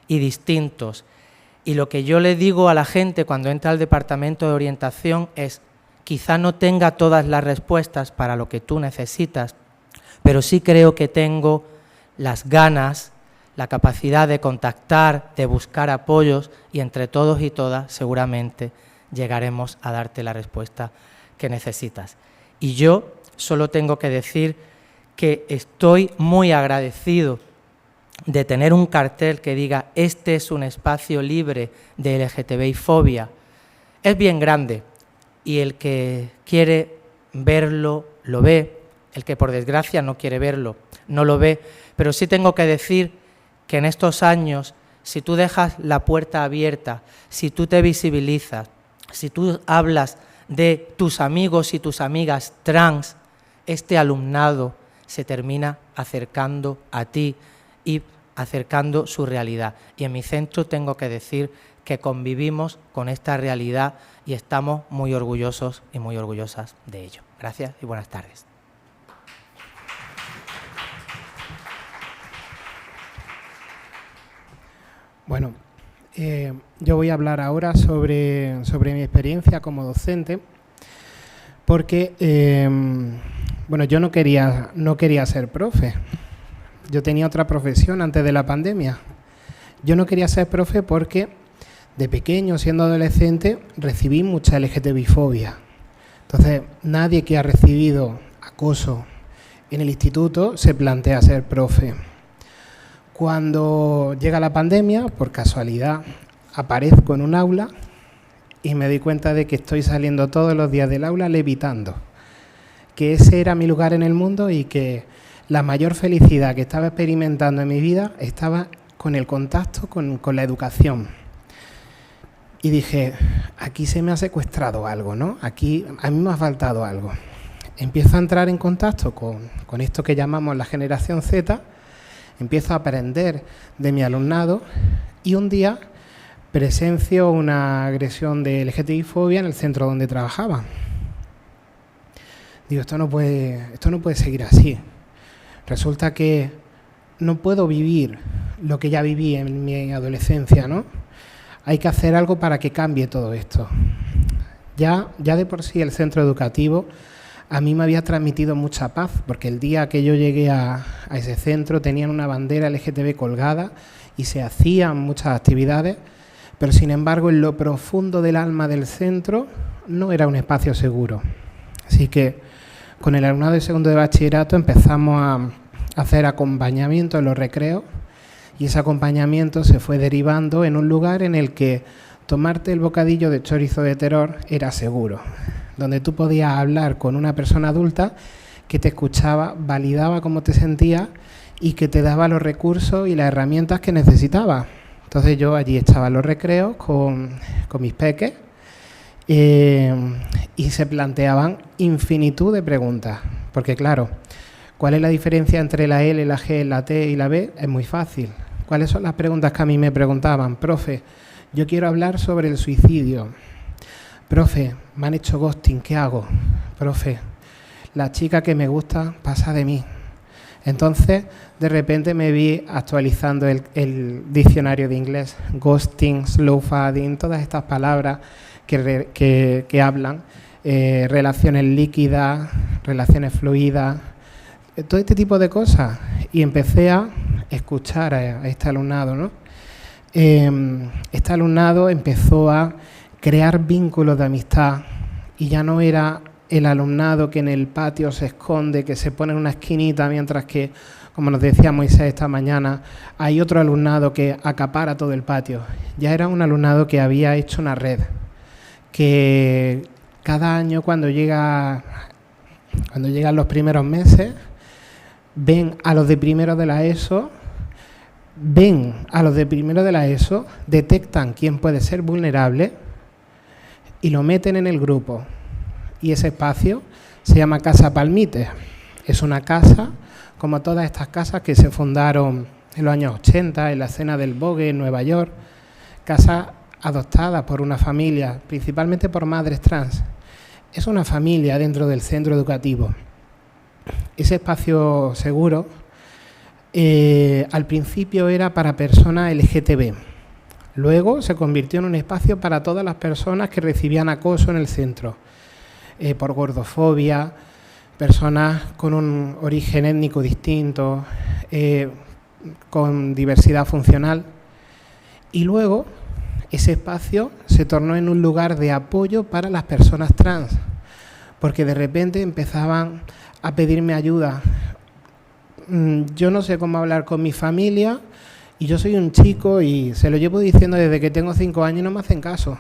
Speaker 7: y distintos. Y lo que yo le digo a la gente cuando entra al departamento de orientación es: quizá no tenga todas las respuestas para lo que tú necesitas, pero sí creo que tengo las ganas, la capacidad de contactar, de buscar apoyos, y entre todos y todas seguramente llegaremos a darte la respuesta que necesitas. Y yo solo tengo que decir que estoy muy agradecido de tener un cartel que diga: este es un espacio libre de LGTBI-fobia. Es bien grande y el que quiere verlo lo ve, el que por desgracia no quiere verlo no lo ve, pero sí tengo que decir que en estos años, si tú dejas la puerta abierta, si tú te visibilizas, si tú hablas de tus amigos y tus amigas trans, este alumnado se termina acercando a ti y acercando su realidad. Y en mi centro tengo que decir que convivimos con esta realidad y estamos muy orgullosos y muy orgullosas de ello. Gracias y buenas tardes.
Speaker 2: Bueno, yo voy a hablar ahora sobre mi experiencia como docente, porque bueno, yo no quería ser profe. Yo tenía otra profesión antes de la pandemia. Yo no quería ser profe porque de pequeño, siendo adolescente, recibí mucha LGTBI-fobia. Entonces, nadie que ha recibido acoso en el instituto se plantea ser profe. Cuando llega la pandemia, por casualidad, aparezco en un aula y me doy cuenta de que estoy saliendo todos los días del aula levitando, que ese era mi lugar en el mundo y que la mayor felicidad que estaba experimentando en mi vida estaba con el contacto con la educación. Y dije: aquí se me ha secuestrado algo, ¿no? Aquí a mí me ha faltado algo. Empiezo a entrar en contacto con esto que llamamos la generación Z, empiezo a aprender de mi alumnado y un día presencio una agresión de LGTBI-fobia en el centro donde trabajaba. Digo, esto no puede seguir así. Resulta que no puedo vivir lo que ya viví en mi adolescencia, ¿no? Hay que hacer algo para que cambie todo esto. Ya de por sí el centro educativo a mí me había transmitido mucha paz, porque el día que yo llegué a ese centro tenían una bandera LGTB colgada y se hacían muchas actividades, pero sin embargo en lo profundo del alma del centro no era un espacio seguro. Así que con el alumnado de segundo de bachillerato empezamos a hacer acompañamiento en los recreos y ese acompañamiento se fue derivando en un lugar en el que tomarte el bocadillo de chorizo de terror era seguro, donde tú podías hablar con una persona adulta que te escuchaba, validaba cómo te sentías y que te daba los recursos y las herramientas que necesitabas. Entonces yo allí estaba en los recreos con mis peques y se planteaban infinitud de preguntas, porque claro, ¿cuál es la diferencia entre la L, la G, la T y la B? Es muy fácil. ¿Cuáles son las preguntas que a mí me preguntaban? Profe, yo quiero hablar sobre el suicidio. profe, me han hecho ghosting, ¿qué hago? Profe, la chica que me gusta pasa de mí. Entonces, de repente me vi actualizando el diccionario de inglés, ghosting, slow fading, todas estas palabras que hablan, relaciones líquidas, relaciones fluidas, todo este tipo de cosas. Y empecé a escuchar a este alumnado, ¿no? Este alumnado empezó a crear vínculos de amistad y ya no era el alumnado que en el patio se esconde, que se pone en una esquinita, mientras que, como nos decía Moisés esta mañana, hay otro alumnado que acapara todo el patio. Ya era un alumnado que había hecho una red, que cada año cuando llegan los primeros meses, ven a los de primero de la ESO, detectan quién puede ser vulnerable y lo meten en el grupo. Y ese espacio se llama Casa Palmite. Es una casa, como todas estas casas que se fundaron en los años 80, en la escena del Vogue en Nueva York, casa adoptada por una familia, principalmente por madres trans. Es una familia dentro del centro educativo. Ese espacio seguro al principio era para personas LGTB. Luego se convirtió en un espacio para todas las personas que recibían acoso en el centro, por gordofobia, personas con un origen étnico distinto, con diversidad funcional. Y luego ese espacio se tornó en un lugar de apoyo para las personas trans, porque de repente empezaban a pedirme ayuda. Yo no sé cómo hablar con mi familia y yo soy un chico y se lo llevo diciendo desde que tengo 5 años y no me hacen caso.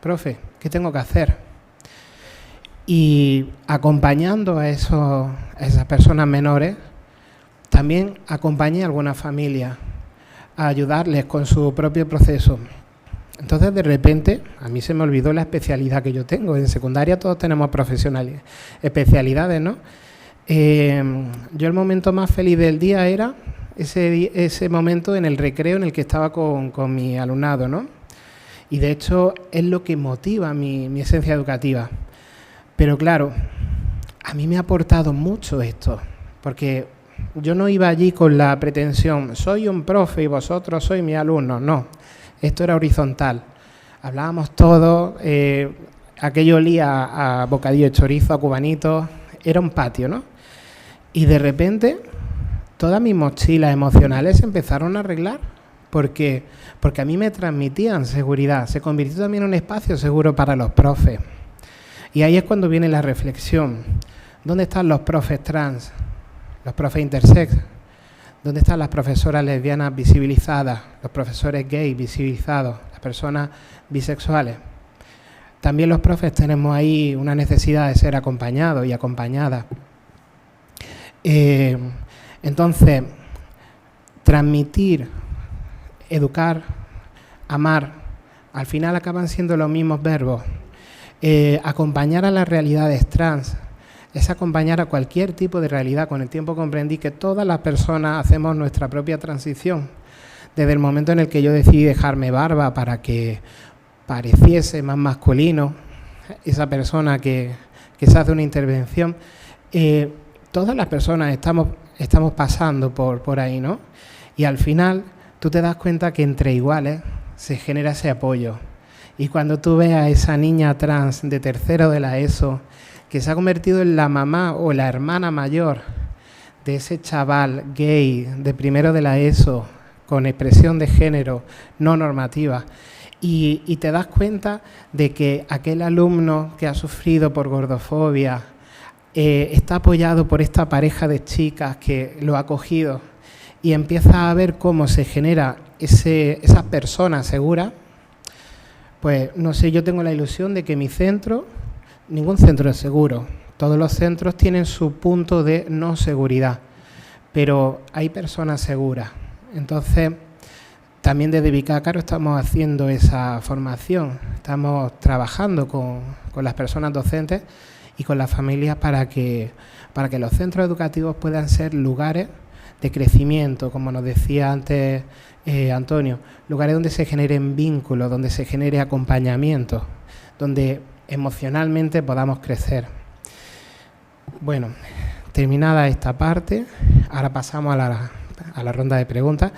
Speaker 2: Profe, ¿qué tengo que hacer? Y acompañando a esas personas menores, también acompañé a algunas familias a ayudarles con su propio proceso. Entonces, de repente, a mí se me olvidó la especialidad que yo tengo. En secundaria todos tenemos especialidades, ¿no? Yo el momento más feliz del día era ese momento en el recreo en el que estaba con mi alumnado, ¿no? Y de hecho es lo que motiva mi esencia educativa. Pero claro, a mí me ha aportado mucho esto, porque yo no iba allí con la pretensión, soy un profe y vosotros sois mis alumnos, no. Esto era horizontal. Hablábamos todos, aquello olía a bocadillo de chorizo, a cubanitos, era un patio, ¿no? Y de repente todas mis mochilas emocionales se empezaron a arreglar, porque a mí me transmitían seguridad, se convirtió también en un espacio seguro para los profes. Y ahí es cuando viene la reflexión. ¿Dónde están los profes trans? Los profes intersex. ¿Dónde están las profesoras lesbianas visibilizadas? Los profesores gays visibilizados, las personas bisexuales. También los profes tenemos ahí una necesidad de ser acompañados y acompañadas. Entonces, transmitir, educar, amar, al final acaban siendo los mismos verbos. Acompañar a las realidades trans es acompañar a cualquier tipo de realidad. Con el tiempo comprendí que todas las personas hacemos nuestra propia transición. Desde el momento en el que yo decidí dejarme barba para que pareciese más masculino, esa persona que se hace una intervención, todas las personas estamos pasando por ahí, ¿no? Y al final tú te das cuenta que entre iguales se genera ese apoyo. Y cuando tú ves a esa niña trans de tercero de la ESO, que se ha convertido en la mamá o la hermana mayor de ese chaval gay de primero de la ESO, con expresión de género no normativa, y te das cuenta de que aquel alumno que ha sufrido por gordofobia está apoyado por esta pareja de chicas que lo ha acogido, y empiezas a ver cómo se genera esa persona segura. Pues no sé, yo tengo la ilusión de que mi centro, ningún centro es seguro, todos los centros tienen su punto de no seguridad, pero hay personas seguras. Entonces, también desde Bicácaro estamos haciendo esa formación, estamos trabajando con las personas docentes y con las familias para que los centros educativos puedan ser lugares de crecimiento, como nos decía antes Antonio, lugares donde se generen vínculos, donde se genere acompañamiento, donde emocionalmente podamos crecer. Bueno, terminada esta parte, ahora pasamos a la ronda de preguntas,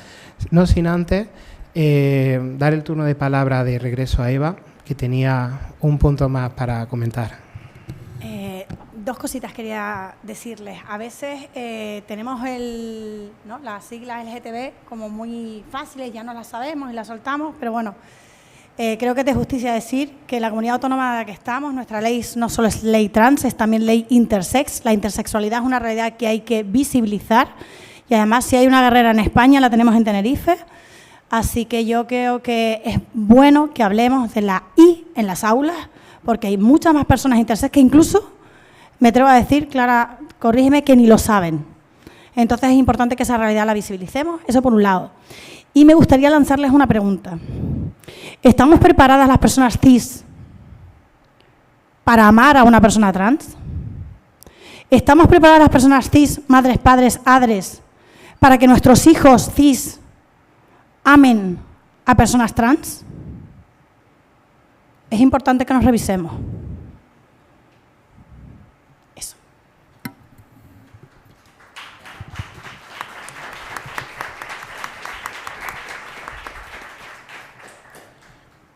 Speaker 2: no sin antes dar el turno de palabra de regreso a Eva, que tenía un punto más para comentar.
Speaker 6: Dos cositas quería decirles. A veces tenemos las siglas LGTB como muy fáciles, ya no las sabemos y las soltamos, pero bueno, creo que es de justicia decir que la comunidad autónoma en la que estamos, nuestra ley no solo es ley trans, es también ley intersex. La intersexualidad es una realidad que hay que visibilizar y además si hay una guerrera en España la tenemos en Tenerife, así que yo creo que es bueno que hablemos de la I en las aulas, porque hay muchas más personas intersex que incluso, me atrevo a decir, Clara, corrígeme, que ni lo saben. Entonces es importante que esa realidad la visibilicemos, eso por un lado. Y me gustaría lanzarles una pregunta. ¿Estamos preparadas las personas cis para amar a una persona trans? ¿Estamos preparadas las personas cis, madres, padres, adres, para que nuestros hijos cis amen a personas trans? Es importante que nos revisemos. Eso.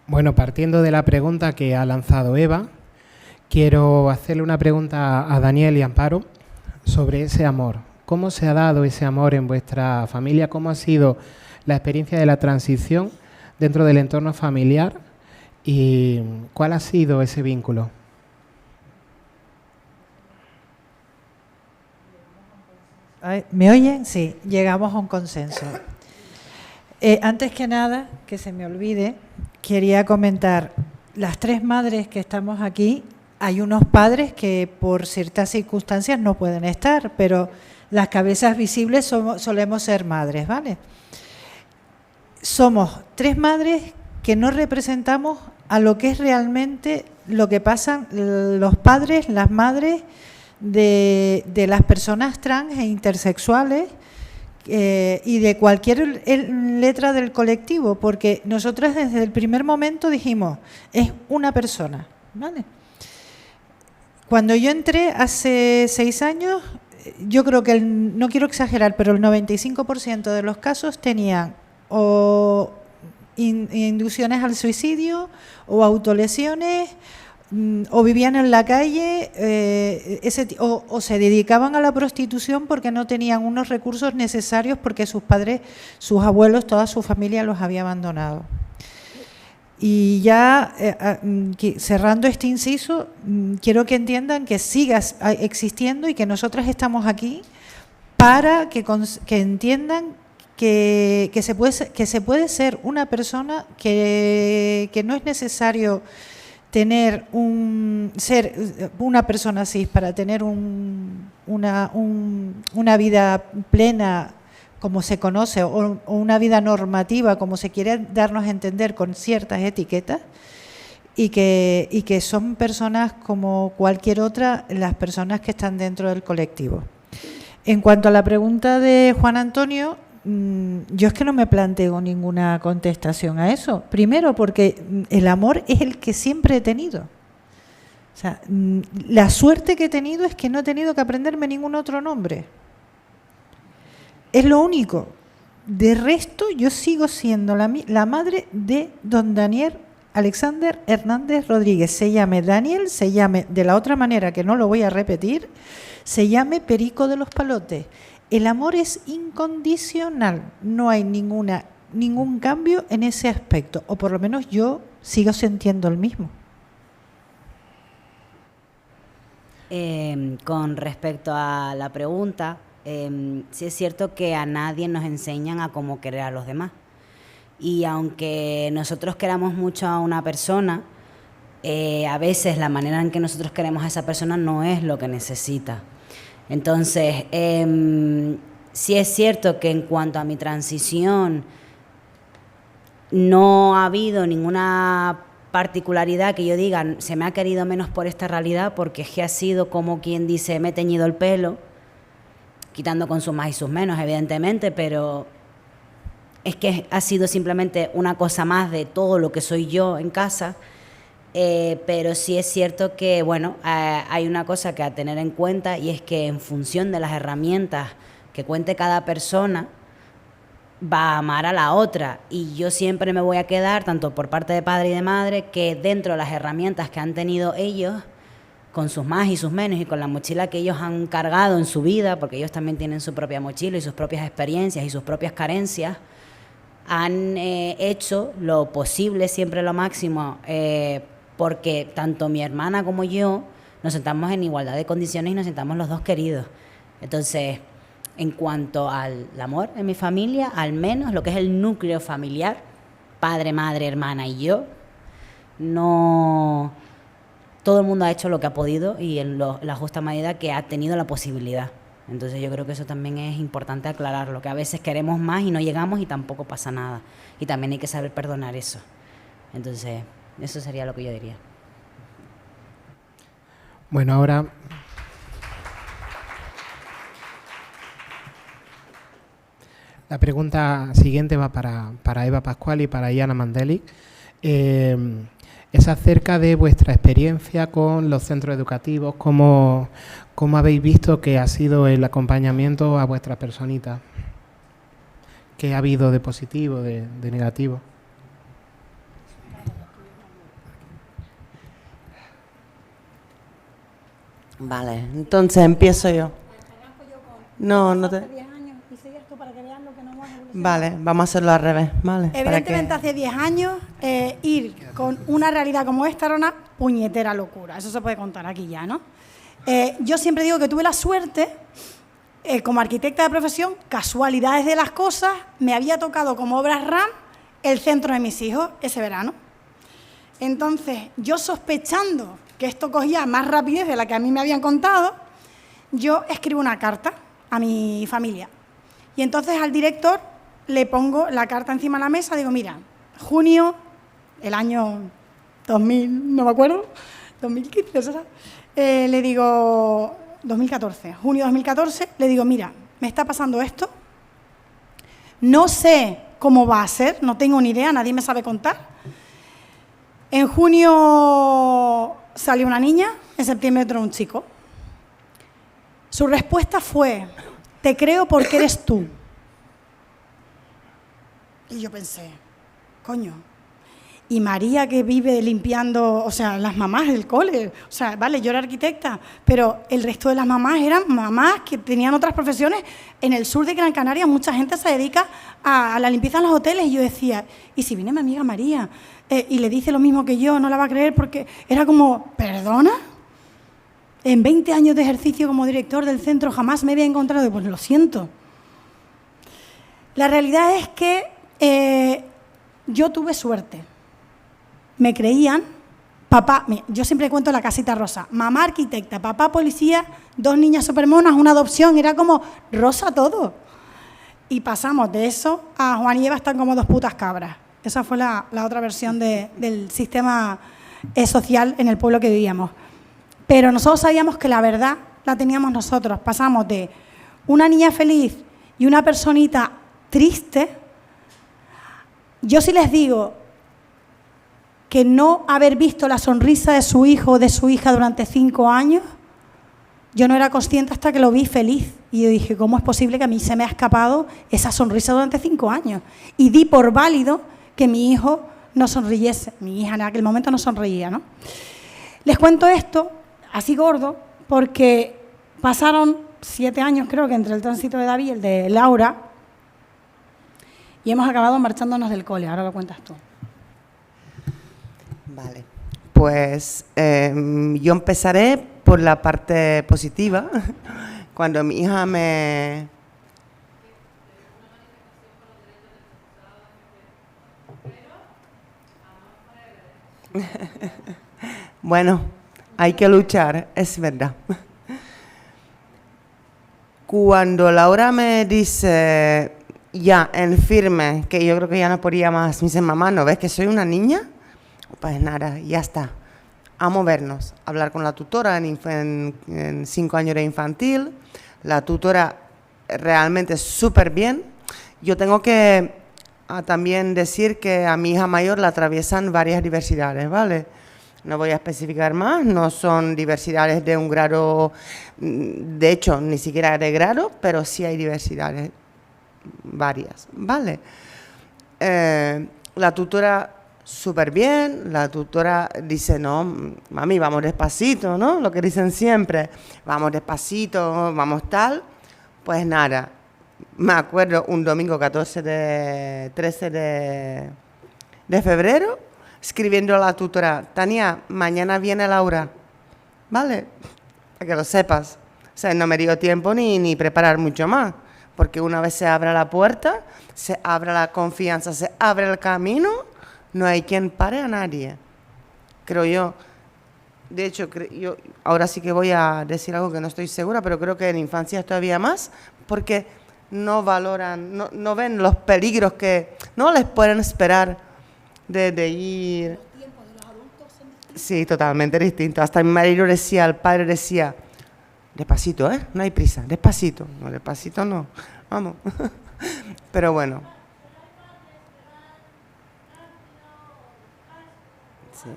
Speaker 2: Bueno, partiendo de la pregunta que ha lanzado Eva, quiero hacerle una pregunta a Daniel y Amparo sobre ese amor. ¿Cómo se ha dado ese amor en vuestra familia? ¿Cómo ha sido la experiencia de la transición dentro del entorno familiar? ¿Y cuál ha sido ese vínculo?
Speaker 3: ¿Me oyen? Sí, llegamos a un consenso. Antes que nada, que se me olvide, quería comentar, las tres madres que estamos aquí, hay unos padres que por ciertas circunstancias no pueden estar, pero las cabezas visibles solemos ser madres, ¿vale? Somos tres madres que no representamos a lo que es realmente lo que pasan los padres, las madres de las personas trans e intersexuales y de cualquier letra del colectivo, porque nosotras desde el primer momento dijimos, es una persona, ¿vale? Cuando yo entré hace 6 años, yo creo que, no quiero exagerar, pero el 95% de los casos tenían o inducciones al suicidio o autolesiones o vivían en la calle o se dedicaban a la prostitución porque no tenían unos recursos necesarios porque sus padres, sus abuelos, toda su familia los había abandonado. Y ya cerrando este inciso, quiero que entiendan que siga existiendo y que nosotras estamos aquí para que entiendan que se puede ser una persona que no es necesario tener ser una persona cis para tener una vida plena como se conoce o una vida normativa como se quiere darnos a entender con ciertas etiquetas y que son personas como cualquier otra las personas que están dentro del colectivo. En cuanto a la pregunta de Juan Antonio, yo es que no me planteo ninguna contestación a eso. Primero porque el amor es el que siempre he tenido. O sea, la suerte que he tenido es que no he tenido que aprenderme ningún otro nombre. Es lo único. De resto, yo sigo siendo la madre de don Daniel Alexander Hernández Rodríguez. Se llame Daniel, se llame de la otra manera que no lo voy a repetir, se llame Perico de los Palotes. El amor es incondicional, no hay ningún cambio en ese aspecto, o por lo menos yo sigo sintiendo el mismo.
Speaker 4: Con respecto a la pregunta, sí es cierto que a nadie nos enseñan a cómo querer a los demás. Y aunque nosotros queramos mucho a una persona, a veces la manera en que nosotros queremos a esa persona no es lo que necesita. Entonces, sí es cierto que en cuanto a mi transición no ha habido ninguna particularidad que yo diga se me ha querido menos por esta realidad, porque es que ha sido como quien dice me he teñido el pelo, quitando con sus más y sus menos evidentemente, pero es que ha sido simplemente una cosa más de todo lo que soy yo en casa Pero sí es cierto que, bueno, hay una cosa que a tener en cuenta, y es que en función de las herramientas que cuente cada persona, va a amar a la otra. Y yo siempre me voy a quedar, tanto por parte de padre y de madre, que dentro de las herramientas que han tenido ellos, con sus más y sus menos, y con la mochila que ellos han cargado en su vida, porque ellos también tienen su propia mochila y sus propias experiencias y sus propias carencias, han hecho lo posible, siempre lo máximo, porque tanto mi hermana como yo nos sentamos en igualdad de condiciones y nos sentamos los dos queridos. Entonces, en cuanto al amor en mi familia, al menos lo que es el núcleo familiar, padre, madre, hermana y yo, no, todo el mundo ha hecho lo que ha podido y en la justa medida que ha tenido la posibilidad. Entonces yo creo que eso también es importante aclararlo, que a veces queremos más y no llegamos y tampoco pasa nada. Y también hay que saber perdonar eso. Entonces, eso sería lo que yo diría.
Speaker 2: Bueno, ahora la pregunta siguiente va para Eva Pascual y para Iana Mandelic. Es acerca de vuestra experiencia con los centros educativos, cómo habéis visto que ha sido el acompañamiento a vuestras personitas, qué ha habido de positivo, de negativo.
Speaker 5: Vale, entonces empiezo yo. No te... Vale, vamos a hacerlo al revés, ¿vale?
Speaker 6: Evidentemente hace 10 años ir con una realidad como esta era una puñetera locura, eso se puede contar aquí ya, ¿no? Yo siempre digo que tuve la suerte, como arquitecta de profesión, casualidades de las cosas, me había tocado como obras RAM el centro de mis hijos ese verano. Entonces, yo sospechando que esto cogía más rapidez de la que a mí me habían contado, yo escribo una carta a mi familia. Y entonces al director le pongo la carta encima de la mesa, digo, mira, junio, el año 2000, no me acuerdo, 2015, ¿sabes? Le digo, 2014, junio 2014, le digo, mira, me está pasando esto, no sé cómo va a ser, no tengo ni idea, nadie me sabe contar. En junio salió una niña, en septiembre entró un chico. Su respuesta fue, te creo porque eres tú. Y yo pensé, coño, y María que vive limpiando, o sea, las mamás del cole, o sea, vale, yo era arquitecta, pero el resto de las mamás eran mamás que tenían otras profesiones. En el sur de Gran Canaria mucha gente se dedica a la limpieza en los hoteles, y yo decía, ¿y si viene mi amiga María y le dice lo mismo que yo, no la va a creer? Porque era como, ¿perdona? En 20 años de ejercicio como director del centro jamás me había encontrado, y pues lo siento. La realidad es que yo tuve suerte. Me creían, papá, yo siempre cuento la casita rosa, mamá arquitecta, papá policía, 2 niñas supermonas, una adopción, era como rosa todo. Y pasamos de eso a Juan y Eva están como 2 putas cabras. Esa fue la otra versión del sistema social en el pueblo que vivíamos. Pero nosotros sabíamos que la verdad la teníamos nosotros. Pasamos de una niña feliz y una personita triste. Yo sí les digo que no haber visto la sonrisa de su hijo o de su hija durante 5 años, yo no era consciente hasta que lo vi feliz. Y yo dije, ¿cómo es posible que a mí se me ha escapado esa sonrisa durante 5 años? Y di por válido que mi hijo no sonriese. Mi hija en aquel momento no sonreía, ¿no? Les cuento esto así gordo porque pasaron 7 años, creo que entre el tránsito de David y el de Laura, y hemos acabado marchándonos del cole. Ahora lo cuentas tú.
Speaker 5: Vale, pues yo empezaré por la parte positiva. Cuando mi hija me... Bueno, hay que luchar, es verdad. Cuando Laura me dice ya en firme, que yo creo que ya no podía más, me dice, mamá, ¿no ves que soy una niña? Pues nada, ya está. A movernos, hablar con la tutora en 5 años de infantil. La tutora realmente súper bien. Yo tengo que también decir que a mi hija mayor la atraviesan varias diversidades, ¿vale? No voy a especificar más, no son diversidades de un grado, de hecho, ni siquiera de grado, pero sí hay diversidades varias, ¿vale? La tutora súper bien, la tutora dice, no, mami, vamos despacito, ¿no? Lo que dicen siempre, vamos despacito, vamos tal. Pues nada, me acuerdo un domingo 13 de febrero, escribiendo a la tutora, Tania, mañana viene Laura, ¿vale? Para que lo sepas. O sea, no me dio tiempo ni preparar mucho más, porque una vez se abre la puerta, se abre la confianza, se abre el camino, no hay quien pare a nadie, creo yo. De hecho, yo ahora sí que voy a decir algo que no estoy segura, pero creo que en infancia es todavía más, porque no valoran, no ven los peligros que no les pueden esperar de ir. Los tiempos de los adultos son distintos. Sí, totalmente distintos. Hasta mi marido decía, el padre decía, despacito, no hay prisa, despacito. No, despacito no, vamos. Pero bueno. Sí.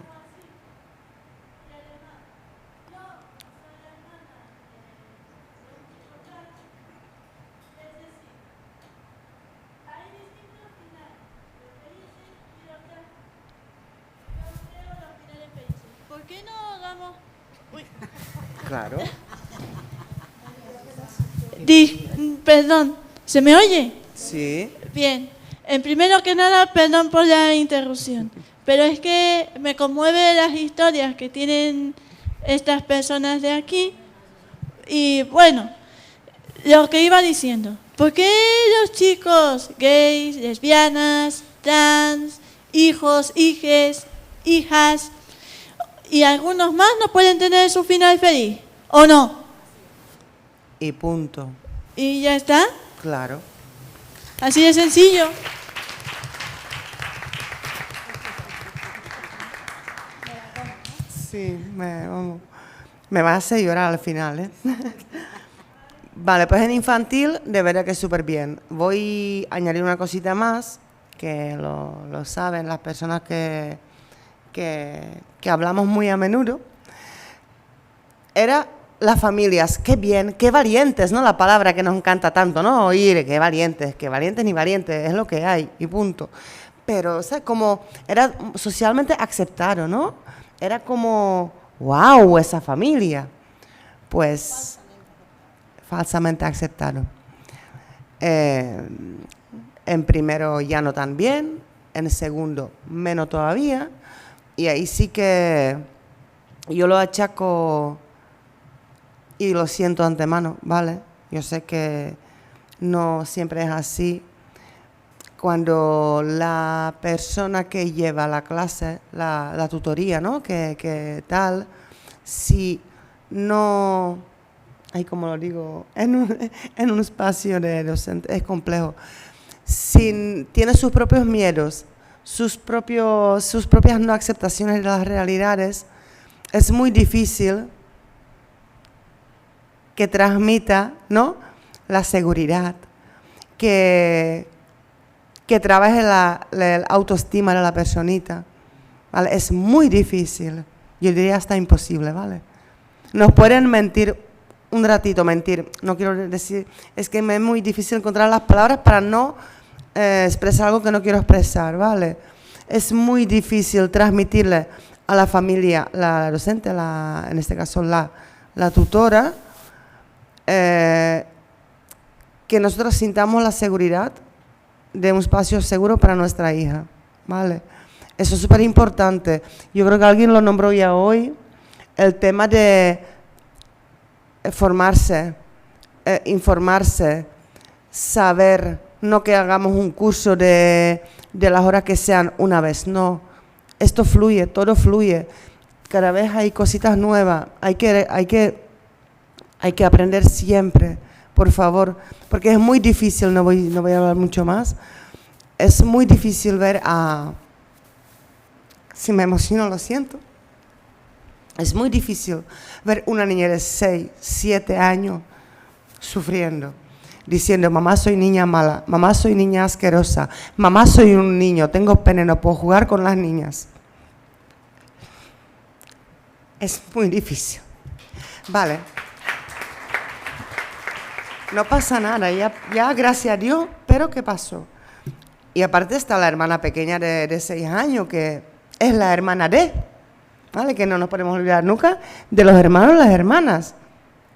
Speaker 8: ¿Por qué no damos...? Uy.
Speaker 5: Claro.
Speaker 8: Perdón, ¿se me oye?
Speaker 5: Sí.
Speaker 8: Bien. Primero que nada, perdón por la interrupción, pero es que me conmueve las historias que tienen estas personas de aquí. Y bueno, lo que iba diciendo, ¿por qué los chicos gays, lesbianas, trans, hijos, hijes, hijas y algunos más no pueden tener su final feliz? ¿O no?
Speaker 5: Y punto.
Speaker 8: ¿Y ya está?
Speaker 5: Claro.
Speaker 8: Así de sencillo.
Speaker 5: Sí, me va a hacer llorar al final, ¿eh? Vale, pues en infantil de verdad que súper bien. Voy a añadir una cosita más, que lo saben las personas que hablamos muy a menudo. Era las familias, qué bien, qué valientes, ¿no? La palabra que nos encanta tanto, ¿no? Oír, qué valientes ni valientes, es lo que hay y punto. Pero, o sea, como era socialmente aceptado, ¿no? Era como, wow, esa familia. Pues, falsamente aceptado. En primero ya no tan bien, en segundo menos todavía, y ahí sí que yo lo achaco y lo siento antemano, ¿vale? Yo sé que no siempre es así. Cuando la persona que lleva la clase, la tutoría, ¿no? Que tal, si no, ay, como lo digo, en un espacio de docente, es complejo. Si tiene sus propios miedos, sus propias no aceptaciones de las realidades, es muy difícil que transmita, ¿no?, la seguridad, que trabaje la autoestima de la personita, ¿vale? Es muy difícil, yo diría hasta imposible, ¿vale? Nos pueden mentir un ratito, no quiero decir, es que me es muy difícil encontrar las palabras para no expresar algo que no quiero expresar, ¿vale? Es muy difícil transmitirle a la familia, la docente, en este caso la tutora, que nosotros sintamos la seguridad de un espacio seguro para nuestra hija, ¿vale? Eso es súper importante. Yo creo que alguien lo nombró ya hoy, el tema de formarse, informarse, saber, no que hagamos un curso de las horas que sean una vez, no. Esto fluye, todo fluye. Cada vez hay cositas nuevas, hay que aprender siempre, por favor, porque es muy difícil, no voy a hablar mucho más, es muy difícil ver si me emociono, lo siento, es muy difícil ver una niña de 6, 7 años sufriendo, diciendo, mamá, soy niña mala, mamá, soy niña asquerosa, mamá, soy un niño, tengo pene, no puedo jugar con las niñas. Es muy difícil. Vale. No pasa nada, ya gracias a Dios, pero ¿qué pasó? Y aparte está la hermana pequeña de 6 años, que es la hermana de, ¿vale? Que no nos podemos olvidar nunca de los hermanos y las hermanas.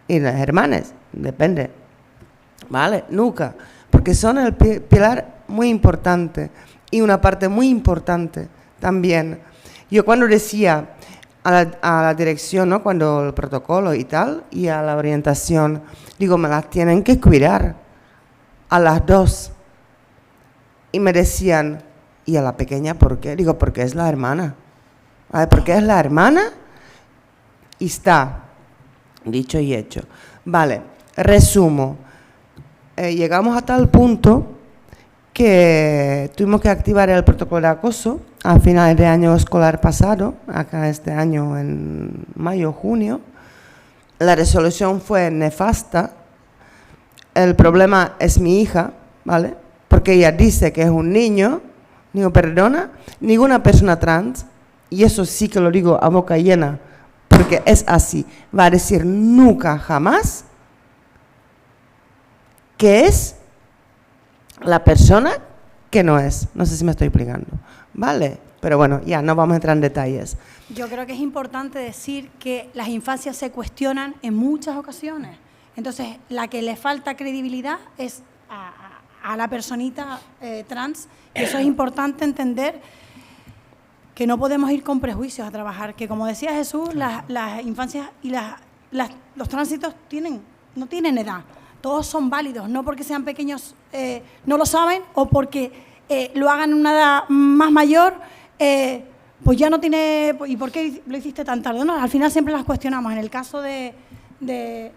Speaker 5: Y las hermanas, depende. ¿Vale? Nunca. Porque son el pilar muy importante y una parte muy importante también. Yo cuando decía a la dirección, ¿no? Cuando el protocolo y tal, y a la orientación, digo, me las tienen que cuidar a las dos. Y me decían, ¿y a la pequeña por qué? Digo, porque es la hermana. ¿Vale? Porque es la hermana y está. Dicho y hecho. Vale, resumo. Llegamos a tal punto que tuvimos que activar el protocolo de acoso a finales de año escolar pasado, acá este año en mayo, junio. La resolución fue nefasta. El problema es mi hija, ¿vale? Porque ella dice que es un niño. Digo, perdona, ninguna persona trans, y eso sí que lo digo a boca llena, porque es así, va a decir nunca, jamás, que es la persona que no es. No sé si me estoy explicando, ¿vale? Pero bueno, ya no vamos a entrar en detalles.
Speaker 6: Yo creo que es importante decir que las infancias se cuestionan en muchas ocasiones. Entonces, la que le falta credibilidad es a la personita trans. Y eso es importante entender, que no podemos ir con prejuicios a trabajar. Que como decía Jesús, las infancias y los tránsitos no tienen edad. Todos son válidos, no porque sean pequeños no lo saben, o porque lo hagan en una edad más mayor, pues ya no tiene... ¿Y por qué lo hiciste tan tarde? No, al final siempre las cuestionamos. En el caso de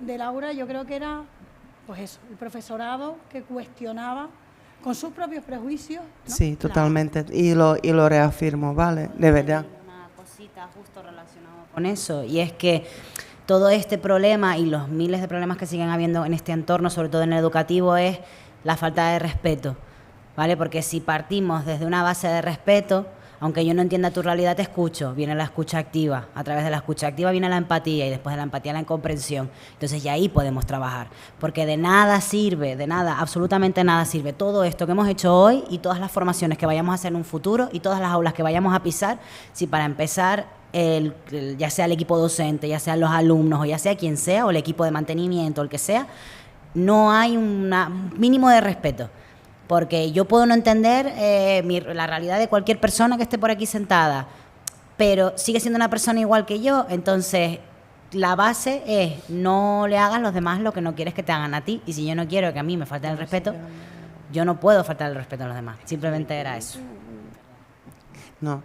Speaker 6: Laura, yo creo que era, pues eso, el profesorado que cuestionaba con sus propios prejuicios, ¿no?
Speaker 5: Sí, totalmente. Y lo reafirmo, ¿vale? De verdad.
Speaker 4: Una cosita justo relacionada con eso, y es que todo este problema y los miles de problemas que siguen habiendo en este entorno, sobre todo en el educativo, es la falta de respeto, ¿vale? Porque si partimos desde una base de respeto, aunque yo no entienda tu realidad, te escucho, viene la escucha activa, a través de la escucha activa viene la empatía, y después de la empatía la comprensión. Entonces ya ahí podemos trabajar, porque de nada sirve, de nada, absolutamente nada sirve todo esto que hemos hecho hoy y todas las formaciones que vayamos a hacer en un futuro y todas las aulas que vayamos a pisar, si para empezar ya sea el equipo docente, ya sean los alumnos, o ya sea quien sea, o el equipo de mantenimiento, o el que sea, no hay un mínimo de respeto. Porque yo puedo no entender la realidad de cualquier persona que esté por aquí sentada, pero sigue siendo una persona igual que yo. Entonces, la base es no le hagas a los demás lo que no quieres que te hagan a ti. Y si yo no quiero que a mí me falten el respeto, yo no puedo faltar el respeto a los demás. Simplemente era eso.
Speaker 5: No.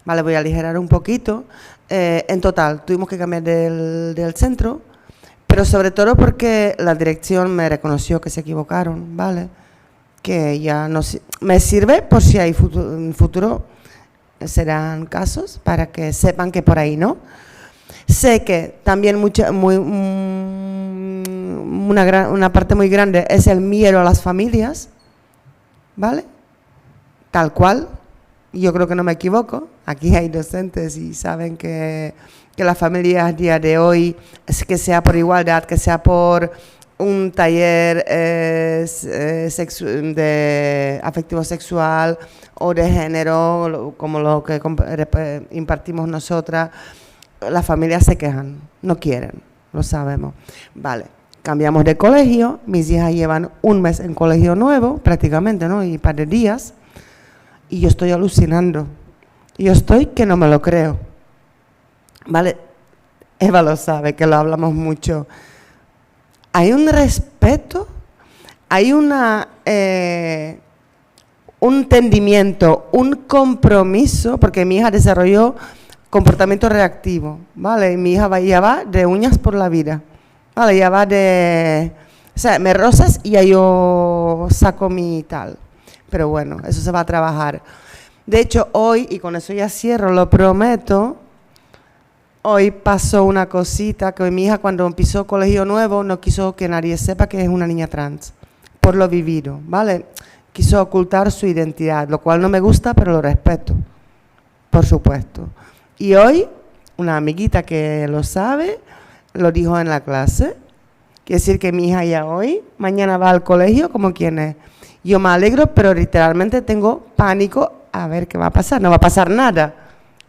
Speaker 5: Vale, voy a aligerar un poquito. En total, tuvimos que cambiar del centro, pero sobre todo porque la dirección me reconoció que se equivocaron, ¿vale? Que ya no me sirve por si hay en futuro serán casos para que sepan que por ahí no. Sé que también una parte muy grande es el miedo a las familias, ¿vale? Tal cual. Yo creo que no me equivoco. Aquí hay docentes y saben que las familias a día de hoy, que sea por igualdad, que sea por un taller de afectivo sexual o de género, como lo que impartimos nosotras, las familias se quejan, no quieren, lo sabemos. Vale, cambiamos de colegio, mis hijas llevan un mes en colegio nuevo, prácticamente, ¿no? Y un par de días, y yo estoy alucinando. Yo estoy que no me lo creo. Vale, Eva lo sabe, que lo hablamos mucho. Hay un respeto, hay un entendimiento, un compromiso, porque mi hija desarrolló comportamiento reactivo, ¿vale? Y mi hija ya va de uñas por la vida, ¿vale? Ya va de... O sea, me rozas y ya yo saco mi tal. Pero bueno, eso se va a trabajar. De hecho, hoy, y con eso ya cierro, lo prometo, hoy pasó una cosita que mi hija cuando pisó colegio nuevo no quiso que nadie sepa que es una niña trans, por lo vivido, ¿vale? Quiso ocultar su identidad, lo cual no me gusta, pero lo respeto, por supuesto. Y hoy una amiguita que lo sabe, lo dijo en la clase. Quiere decir que mi hija ya hoy, mañana va al colegio como quien es. Yo me alegro, pero literalmente tengo pánico a ver qué va a pasar. No va a pasar nada,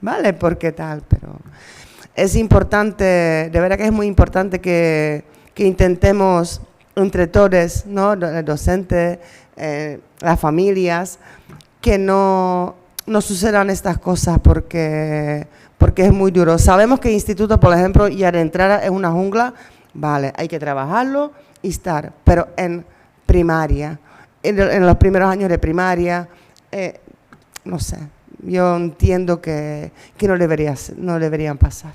Speaker 5: ¿vale? Porque tal, pero es importante, de verdad que es muy importante que intentemos entre todos, ¿no? Docentes, las familias, que no sucedan estas cosas porque es muy duro. Sabemos que el instituto, por ejemplo, ya de entrada es una jungla, vale, hay que trabajarlo y estar, pero en primaria, en los primeros años de primaria, no sé, yo entiendo que no deberían pasar.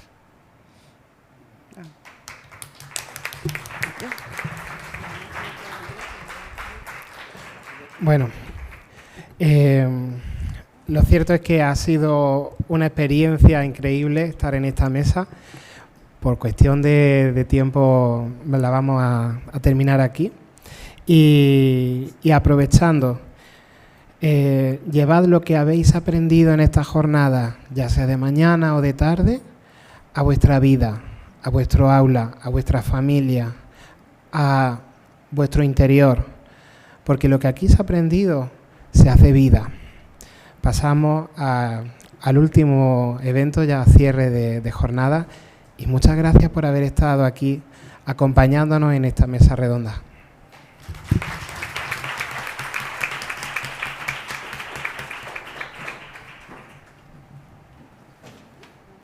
Speaker 2: Bueno, lo cierto es que ha sido una experiencia increíble estar en esta mesa. Por cuestión de tiempo la vamos a terminar aquí. Y aprovechando, llevad lo que habéis aprendido en esta jornada, ya sea de mañana o de tarde, a vuestra vida, a vuestro aula, a vuestra familia, a vuestro interior, porque lo que aquí se ha aprendido se hace vida. Pasamos al último evento, ya cierre de jornada, y muchas gracias por haber estado aquí acompañándonos en esta mesa redonda.